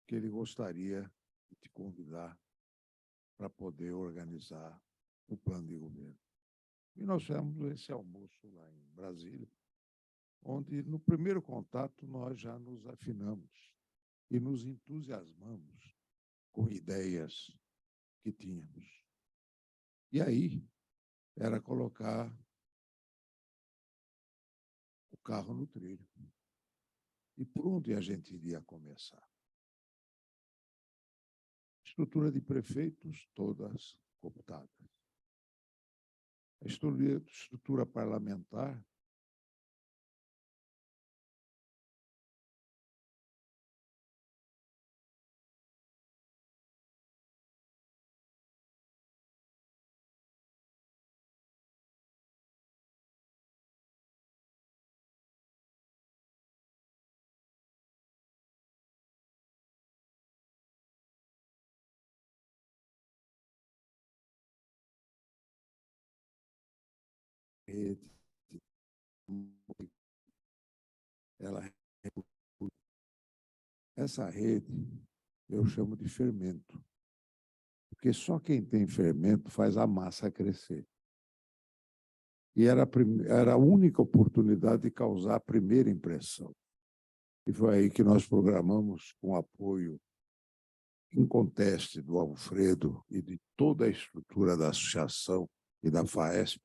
que ele gostaria de te convidar para poder organizar o plano de governo. E nós fizemos esse almoço lá em Brasília, onde, no primeiro contato, nós já nos afinamos e nos entusiasmamos com ideias que tínhamos. E aí era colocar o carro no trilho. E por onde a gente iria começar? Estrutura de prefeitos, todas cooptadas. A estrutura parlamentar, rede, essa rede eu chamo de fermento, porque só quem tem fermento faz a massa crescer. E era a única oportunidade de causar a primeira impressão. E foi aí que nós programamos, com apoio inconteste do Alfredo e de toda a estrutura da associação e da FAESP,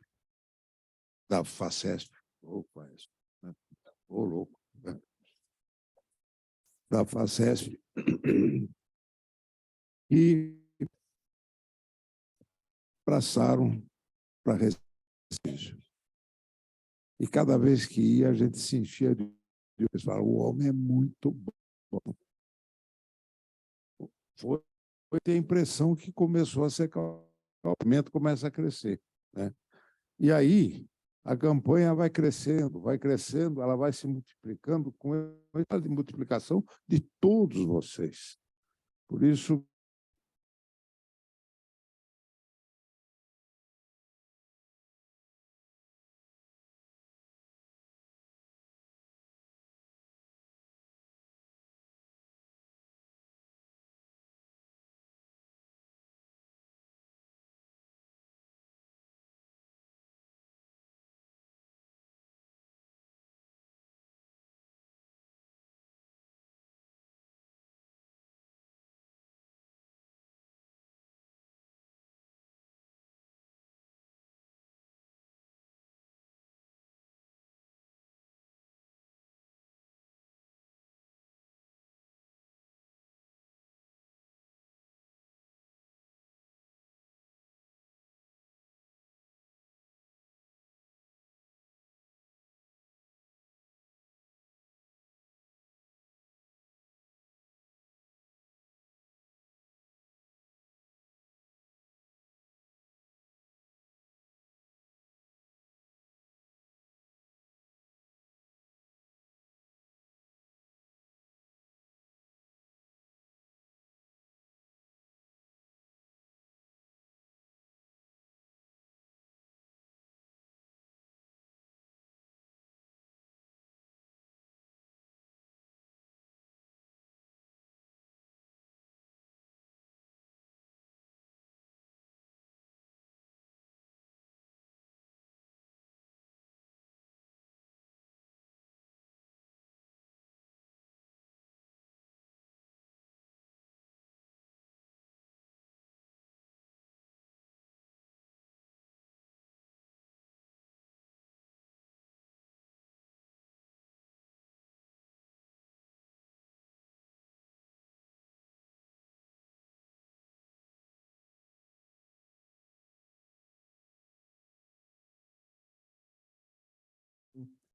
da FACESP, ou FAESP, né? Ô louco, né? Da FACESP, e passaram para Recife. E cada vez que ia, a gente se enchia de... Eles falavam, o homem é muito bom. Foi eu tenho a impressão que começou a ser o movimento começa a crescer, né? E aí a campanha vai crescendo, ela vai se multiplicando com a multiplicação de todos vocês. Por isso,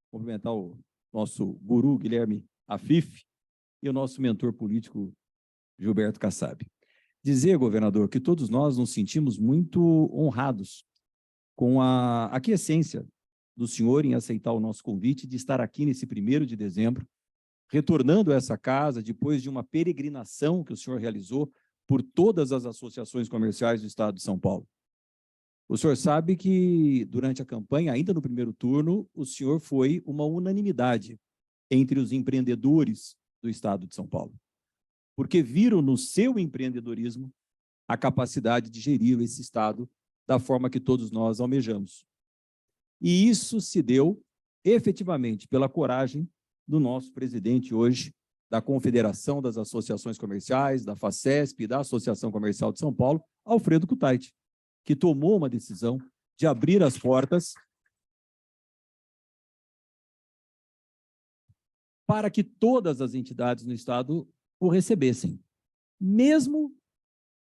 cumprimentar o nosso guru, Guilherme Afif, e o nosso mentor político, Gilberto Kassab. Dizer, governador, que todos nós nos sentimos muito honrados com a aquiescência do senhor em aceitar o nosso convite de estar aqui nesse 1º de dezembro, retornando a essa casa depois de uma peregrinação que o senhor realizou por todas as associações comerciais do estado de São Paulo. O senhor sabe que, durante a campanha, ainda no 1º turno, o senhor foi uma unanimidade entre os empreendedores do estado de São Paulo, porque viram no seu empreendedorismo a capacidade de gerir esse estado da forma que todos nós almejamos. E isso se deu, efetivamente, pela coragem do nosso presidente hoje, da Confederação das Associações Comerciais, da FACESP e da Associação Comercial de São Paulo, Alfredo Kutait, que tomou uma decisão de abrir as portas para que todas as entidades no estado o recebessem. Mesmo,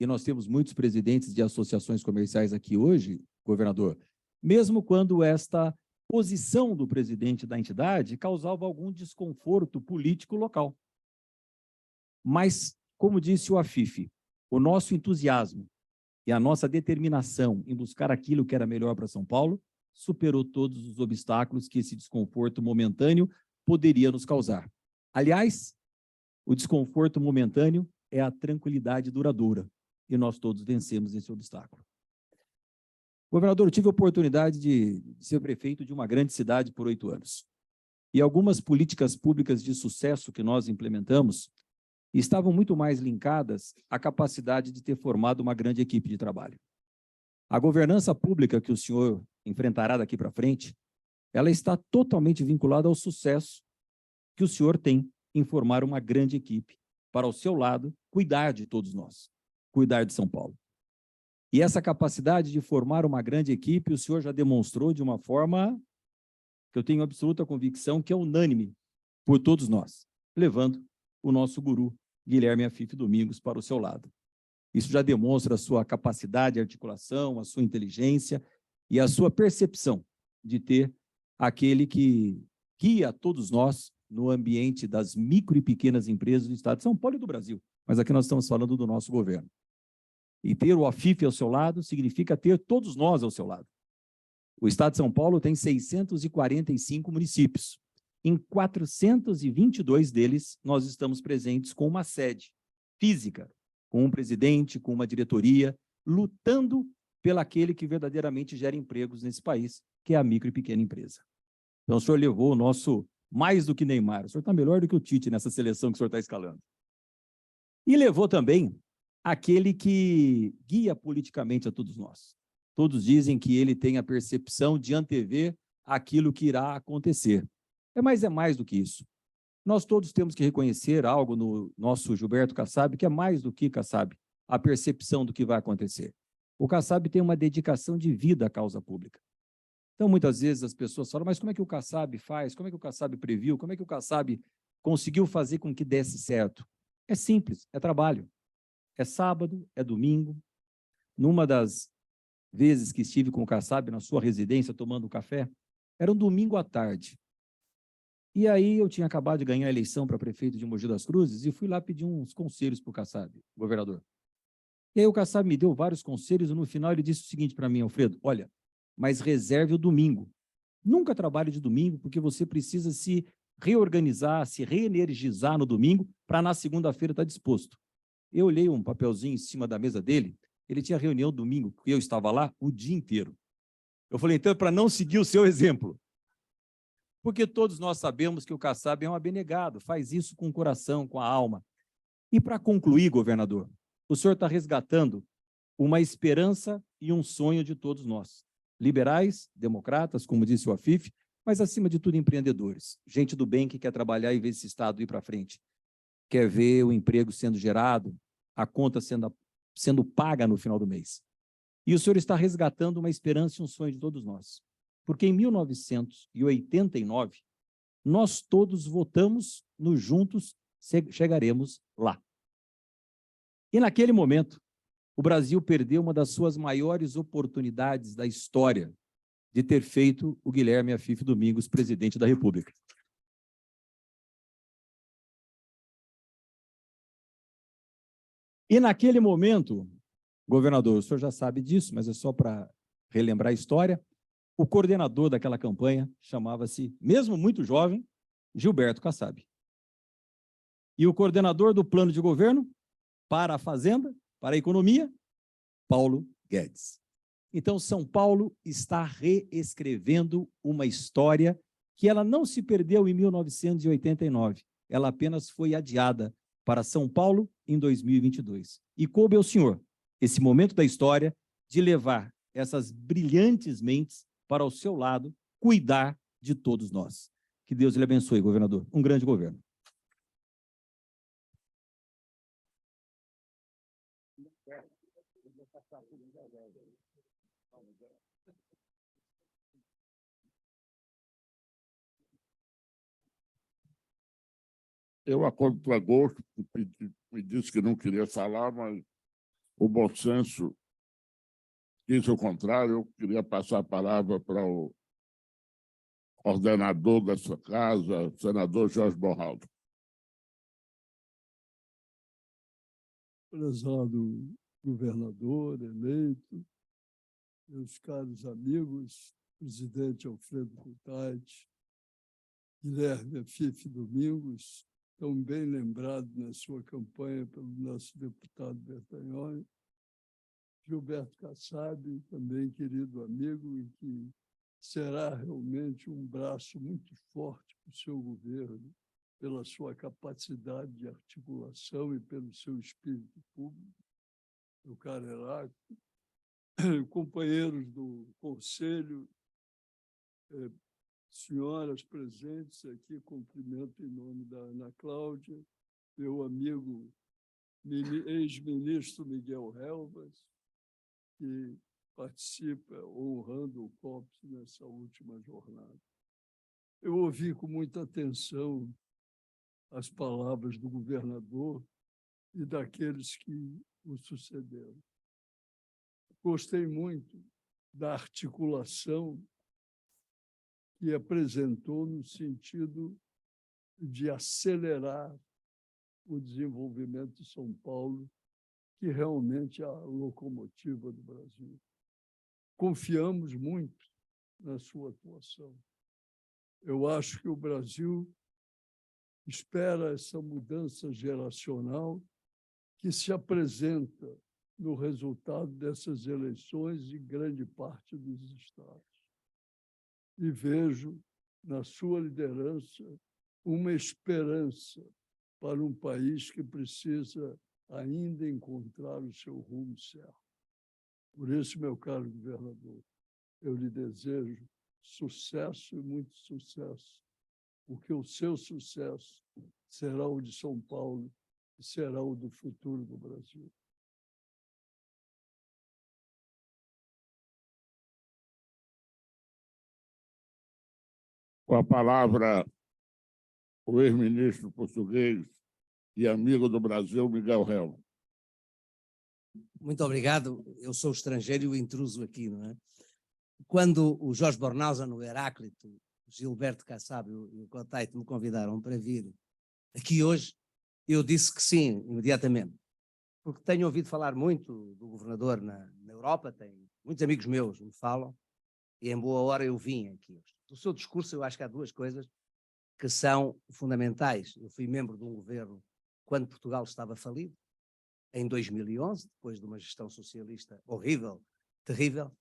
e nós temos muitos presidentes de associações comerciais aqui hoje, governador, mesmo quando esta posição do presidente da entidade causava algum desconforto político local. Mas, como disse o Afif, o nosso entusiasmo e a nossa determinação em buscar aquilo que era melhor para São Paulo superou todos os obstáculos que esse desconforto momentâneo poderia nos causar. Aliás, o desconforto momentâneo é a tranquilidade duradoura, e nós todos vencemos esse obstáculo. Governador, eu tive a oportunidade de ser prefeito de uma grande cidade por 8 anos. E algumas políticas públicas de sucesso que nós implementamos estavam muito mais linkadas à capacidade de ter formado uma grande equipe de trabalho. A governança pública que o senhor enfrentará daqui para frente, ela está totalmente vinculada ao sucesso que o senhor tem em formar uma grande equipe para, ao seu lado, cuidar de todos nós, cuidar de São Paulo. E essa capacidade de formar uma grande equipe, o senhor já demonstrou de uma forma que eu tenho absoluta convicção que é unânime por todos nós, levando o nosso guru, Guilherme Afif Domingos, para o seu lado. Isso já demonstra a sua capacidade de articulação, a sua inteligência e a sua percepção de ter aquele que guia todos nós no ambiente das micro e pequenas empresas do estado de São Paulo e do Brasil. Mas aqui nós estamos falando do nosso governo. E ter o AFIF ao seu lado significa ter todos nós ao seu lado. O Estado de São Paulo tem 645 municípios. Em 422 deles, nós estamos presentes com uma sede física, com um presidente, com uma diretoria, lutando pelaquele que verdadeiramente gera empregos nesse país, que é a micro e pequena empresa. Então, o senhor levou o nosso mais do que Neymar. O senhor está melhor do que o Tite nessa seleção que o senhor está escalando. E levou também aquele que guia politicamente a todos nós. Todos dizem que ele tem a percepção de antever aquilo que irá acontecer. Mas é mais do que isso. Nós todos temos que reconhecer algo no nosso Gilberto Kassab, que é mais do que Kassab, a percepção do que vai acontecer. O Kassab tem uma dedicação de vida à causa pública. Então, muitas vezes as pessoas falam, mas como é que o Kassab faz? Como é que o Kassab previu? Como é que o Kassab conseguiu fazer com que desse certo? É simples, é trabalho. É sábado, é domingo. Numa das vezes que estive com o Kassab na sua residência tomando café, era um domingo à tarde. E aí eu tinha acabado de ganhar a eleição para prefeito de Mogi das Cruzes e fui lá pedir uns conselhos para o Kassab, governador. E aí o Kassab me deu vários conselhos e no final ele disse o seguinte para mim, Alfredo, olha, mas reserve o domingo. Nunca trabalhe de domingo porque você precisa se reorganizar, se reenergizar no domingo para na segunda-feira estar disposto. Eu olhei um papelzinho em cima da mesa dele, ele tinha reunião domingo, porque eu estava lá o dia inteiro. Eu falei, então, para não seguir o seu exemplo, porque todos nós sabemos que o Kassab é um abnegado, faz isso com o coração, com a alma. E para concluir, governador, o senhor está resgatando uma esperança e um sonho de todos nós. Liberais, democratas, como disse o AFIF, mas acima de tudo empreendedores. Gente do bem que quer trabalhar e ver esse Estado ir para frente. Quer ver o emprego sendo gerado, a conta sendo paga no final do mês. E o senhor está resgatando uma esperança e um sonho de todos nós. Porque em 1989, nós todos votamos no Juntos Chegaremos Lá. E naquele momento, o Brasil perdeu uma das suas maiores oportunidades da história de ter feito o Guilherme Afif Domingos presidente da República. E naquele momento, governador, o senhor já sabe disso, mas é só para relembrar a história, o coordenador daquela campanha chamava-se, mesmo muito jovem, Gilberto Kassab. E o coordenador do plano de governo para a Fazenda, para a Economia, Paulo Guedes. Então, São Paulo está reescrevendo uma história que ela não se perdeu em 1989, ela apenas foi adiada para São Paulo em 2022. E coube ao senhor, esse momento da história, de levar essas brilhantes mentes para o seu lado, cuidar de todos nós. Que Deus lhe abençoe, governador. Um grande governo. Eu, a contragosto, me disse que não queria falar, mas o bom senso quis o contrário. Eu queria passar a palavra para o coordenador da sua casa, senador Jorge Borraldo. Prezado governador eleito, meus caros amigos, presidente Alfredo Coutait, Guilherme Afif Domingos, tão bem lembrado na sua campanha pelo nosso deputado Bertagnoni, Gilberto Kassab, também querido amigo, e que será realmente um braço muito forte para o seu governo, pela sua capacidade de articulação e pelo seu espírito público. O cara Heráclito, companheiros do Conselho, senhoras presentes aqui, cumprimento em nome da Ana Cláudia, meu amigo ex-ministro Miguel Helvas, que participa honrando o COPS nessa última jornada. Eu ouvi com muita atenção as palavras do governador e daqueles que o sucederam. Gostei muito da articulação que apresentou no sentido de acelerar o desenvolvimento de São Paulo, que realmente é a locomotiva do Brasil. Confiamos muito na sua atuação. Eu acho que o Brasil espera essa mudança geracional que se apresenta no resultado dessas eleições em grande parte dos estados. E vejo na sua liderança uma esperança para um país que precisa ainda encontrar o seu rumo certo. Por isso, meu caro governador, eu lhe desejo sucesso e muito sucesso, porque o seu sucesso será o de São Paulo e será o do futuro do Brasil. Com a palavra, o ex-ministro português e amigo do Brasil, Miguel Helmo. Muito obrigado. Eu sou estrangeiro e o intruso aqui, não é? Quando o Jorge Bornhausen, o Heráclito, o Gilberto Kassab e o Cotaito me convidaram para vir aqui hoje, eu disse que sim, imediatamente. Porque tenho ouvido falar muito do governador na Europa, muitos amigos meus me falam, e em boa hora eu vim aqui hoje. Do seu discurso, eu acho que há duas coisas que são fundamentais. Eu fui membro de um governo quando Portugal estava falido, em 2011, depois de uma gestão socialista horrível, terrível,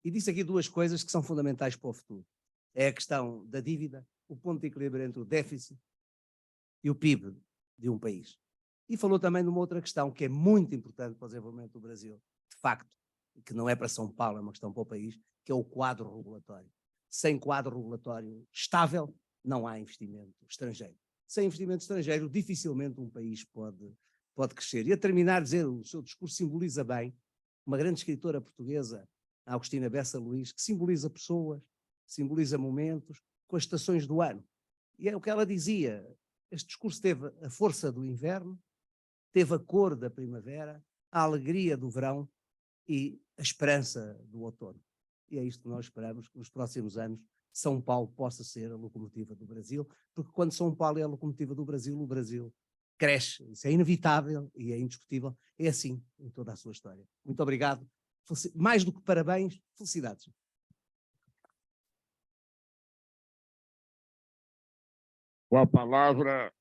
e disse aqui duas coisas que são fundamentais para o futuro. É a questão da dívida, o ponto de equilíbrio entre o déficit e o PIB de um país. E falou também de uma outra questão que é muito importante para o desenvolvimento do Brasil, de facto, que não é para São Paulo, é uma questão para o país, que é o quadro regulatório. Sem quadro regulatório estável, não há investimento estrangeiro. Sem investimento estrangeiro, dificilmente um país pode crescer. E a terminar, dizer, o seu discurso simboliza bem uma grande escritora portuguesa, a Agostina Bessa Luís, que simboliza pessoas, simboliza momentos, com as estações do ano. E é o que ela dizia, este discurso teve a força do inverno, teve a cor da primavera, a alegria do verão e a esperança do outono. E é isto que nós esperamos, que nos próximos anos São Paulo possa ser a locomotiva do Brasil, porque quando São Paulo é a locomotiva do Brasil, o Brasil cresce. Isso é inevitável e é indiscutível. É assim em toda a sua história. Muito obrigado. Mais do que parabéns, felicidades. Com a palavra,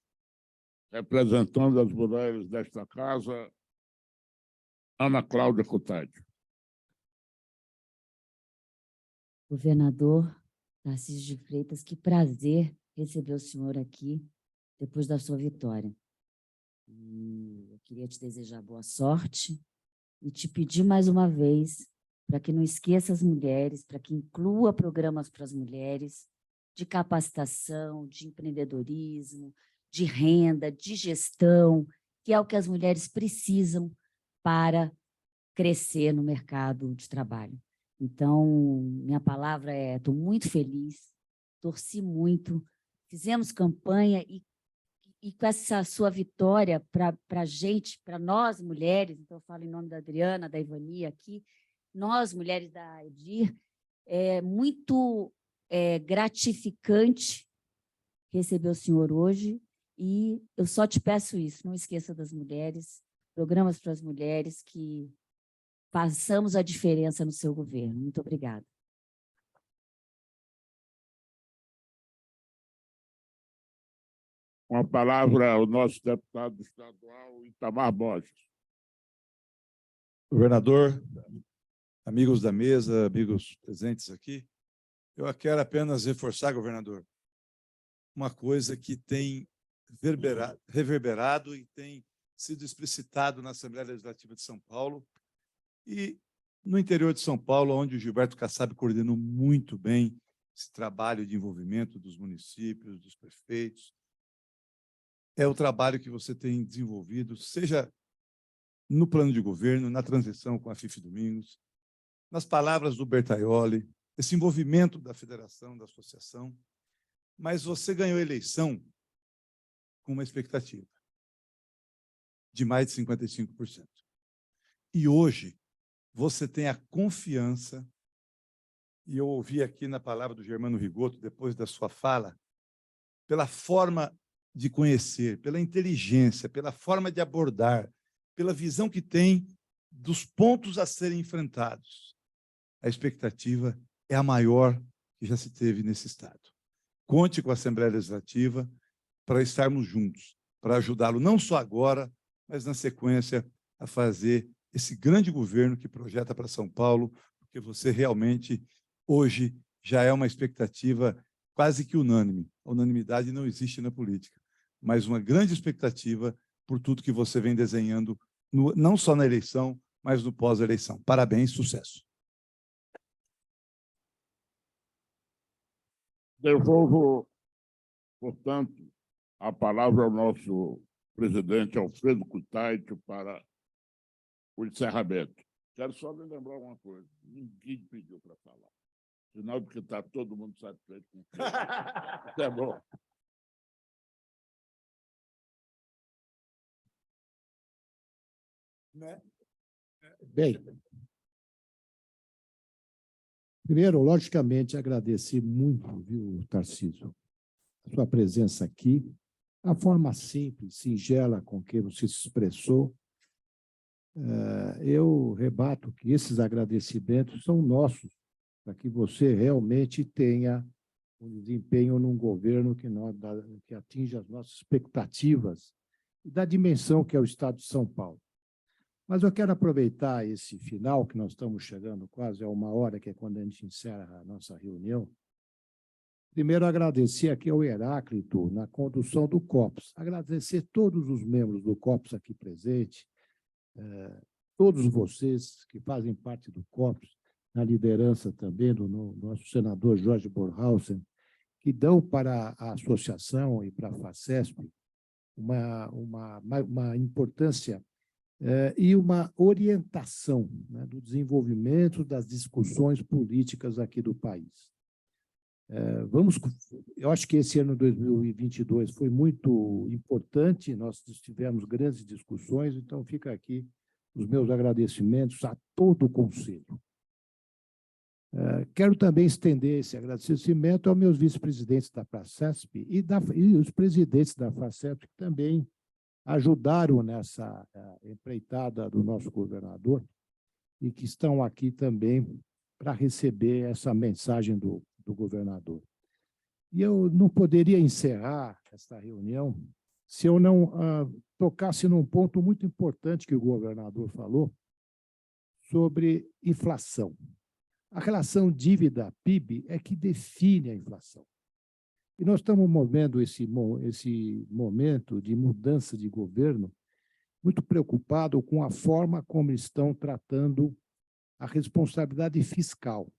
representando as mulheres desta casa, Ana Cláudia Coutinho. Governador Tarcísio de Freitas, que prazer receber o senhor aqui depois da sua vitória. E eu queria te desejar boa sorte e te pedir mais uma vez para que não esqueça as mulheres, para que inclua programas para as mulheres de capacitação, de empreendedorismo, de renda, de gestão, que é o que as mulheres precisam para crescer no mercado de trabalho. Então, minha palavra é, estou muito feliz, torci muito, fizemos campanha e com essa sua vitória para a gente, para nós mulheres, então eu falo em nome da Adriana, da Ivani aqui, nós mulheres da Edir, é muito gratificante receber o senhor hoje e eu só te peço isso, não esqueça das mulheres, programas para as mulheres que façamos a diferença no seu governo. Muito obrigada. Com a palavra, o nosso deputado estadual, Itamar Borges. Governador, amigos da mesa, amigos presentes aqui, eu quero apenas reforçar, governador, uma coisa que tem reverberado e tem sido explicitado na Assembleia Legislativa de São Paulo e no interior de São Paulo, onde o Gilberto Kassab coordenou muito bem esse trabalho de envolvimento dos municípios, dos prefeitos. É o trabalho que você tem desenvolvido, seja no plano de governo, na transição com a Fife Domingos, nas palavras do Bertaioli, esse envolvimento da federação, da associação, mas você ganhou a eleição com uma expectativa de mais de 55%. E hoje, você tem a confiança, e eu ouvi aqui na palavra do Germano Rigoto, depois da sua fala, pela forma de conhecer, pela inteligência, pela forma de abordar, pela visão que tem dos pontos a serem enfrentados. A expectativa é a maior que já se teve nesse Estado. Conte com a Assembleia Legislativa para estarmos juntos, para ajudá-lo não só agora, mas na sequência a fazer esse grande governo que projeta para São Paulo, porque você realmente, hoje, já é uma expectativa quase que unânime. A unanimidade não existe na política, mas uma grande expectativa por tudo que você vem desenhando, não só na eleição, mas no pós-eleição. Parabéns, sucesso. Devolvo, portanto, a palavra ao nosso presidente Alfredo Kutaiti para o encerramento. Quero só lhe lembrar uma coisa. Ninguém pediu para falar. Sinal de que está todo mundo satisfeito com isso. É bom. Bem, primeiro, logicamente, agradecer muito, viu, Tarcísio, a sua presença aqui, a forma simples, singela com que você se expressou. Eu rebato que esses agradecimentos são nossos, para que você realmente tenha um desempenho num governo que atinja as nossas expectativas e da dimensão que é o Estado de São Paulo. Mas eu quero aproveitar esse final, que nós estamos chegando quase a 1 hora, que é quando a gente encerra a nossa reunião. Primeiro, agradecer aqui ao Heráclito na condução do COPS. Agradecer todos os membros do COPS aqui presentes, todos vocês que fazem parte do COPS, na liderança também do nosso senador Jorge Bornhausen, que dão para a associação e para a FACESP uma importância e uma orientação, né, do desenvolvimento das discussões políticas aqui do país. Eu acho que esse ano 2022 foi muito importante, nós tivemos grandes discussões, então fica aqui os meus agradecimentos a todo o Conselho. Quero também estender esse agradecimento aos meus vice-presidentes da FACESP e os presidentes da FACESP, que também ajudaram nessa empreitada do nosso governador e que estão aqui também para receber essa mensagem do governador. E eu não poderia encerrar esta reunião se eu não tocasse num ponto muito importante que o governador falou sobre inflação. A relação dívida-PIB é que define a inflação. E nós estamos movendo esse momento de mudança de governo muito preocupado com a forma como estão tratando a responsabilidade fiscal.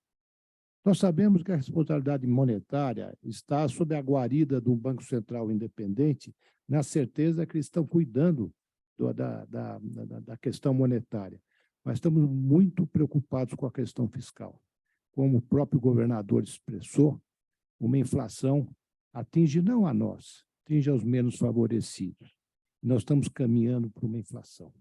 Nós sabemos que a responsabilidade monetária está sob a guarida do Banco Central independente, na certeza que eles estão cuidando da questão monetária. Mas estamos muito preocupados com a questão fiscal. Como o próprio governador expressou, uma inflação atinge não a nós, atinge aos menos favorecidos. Nós estamos caminhando para uma inflação.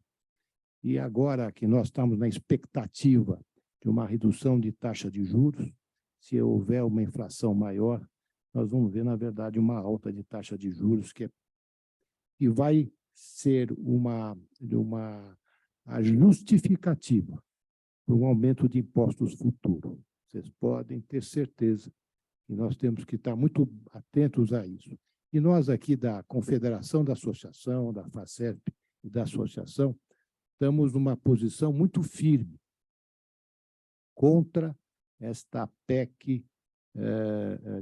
E agora que nós estamos na expectativa de uma redução de taxa de juros, se houver uma inflação maior, nós vamos ver, na verdade, uma alta de taxa de juros que vai ser a justificativa para um aumento de impostos futuro. Vocês podem ter certeza que nós temos que estar muito atentos a isso. E nós aqui da Confederação da Associação, da FACESP e da Associação, estamos numa posição muito firme contra esta PEC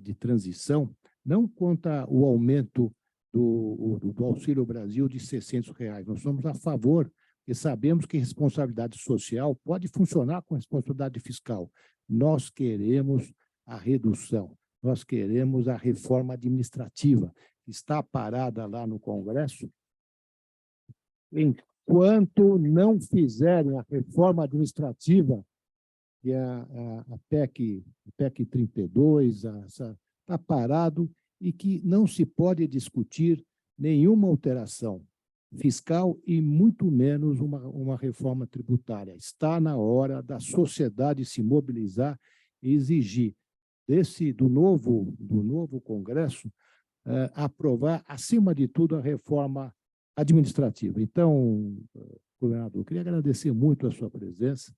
de transição, não contra o aumento do Auxílio Brasil de R$600. Nós somos a favor, porque sabemos que responsabilidade social pode funcionar com responsabilidade fiscal. Nós queremos a redução, nós queremos a reforma administrativa, que está parada lá no Congresso. Enquanto não fizerem a reforma administrativa, que é a PEC 32, está parado e que não se pode discutir nenhuma alteração fiscal e muito menos uma reforma tributária. Está na hora da sociedade se mobilizar e exigir do novo Congresso aprovar, acima de tudo, a reforma administrativa. Então, governador, eu queria agradecer muito a sua presença.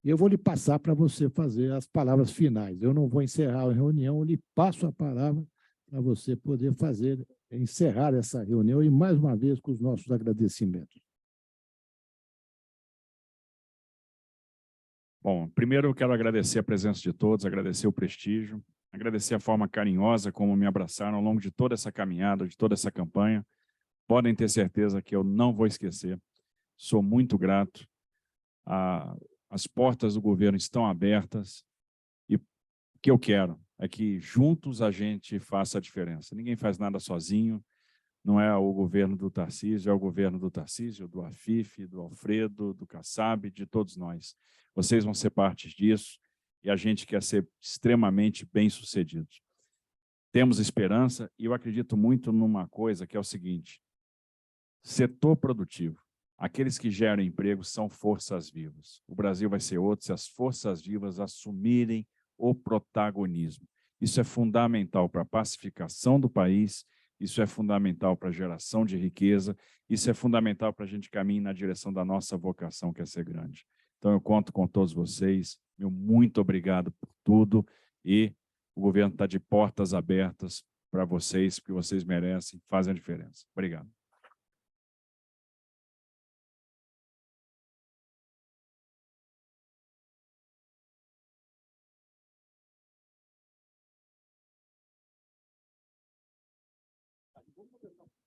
E eu vou lhe passar para você fazer as palavras finais. Eu não vou encerrar a reunião, eu lhe passo a palavra para você poder encerrar essa reunião e, mais uma vez, com os nossos agradecimentos. Bom, primeiro eu quero agradecer a presença de todos, agradecer o prestígio, agradecer a forma carinhosa como me abraçaram ao longo de toda essa caminhada, de toda essa campanha. Podem ter certeza que eu não vou esquecer. Sou muito grato. As portas do governo estão abertas e o que eu quero é que juntos a gente faça a diferença. Ninguém faz nada sozinho. Não é o governo do Tarcísio, é o governo do Tarcísio, do Afif, do Alfredo, do Kassab, de todos nós. Vocês vão ser parte disso e a gente quer ser extremamente bem-sucedidos. Temos esperança e eu acredito muito numa coisa que é o seguinte: setor produtivo. Aqueles que geram emprego são forças vivas. O Brasil vai ser outro se as forças vivas assumirem o protagonismo. Isso é fundamental para a pacificação do país, isso é fundamental para a geração de riqueza, isso é fundamental para a gente caminhar na direção da nossa vocação, que é ser grande. Então, eu conto com todos vocês. Meu muito obrigado por tudo e o governo está de portas abertas para vocês, porque vocês merecem, fazem a diferença. Obrigado. Vamos começar.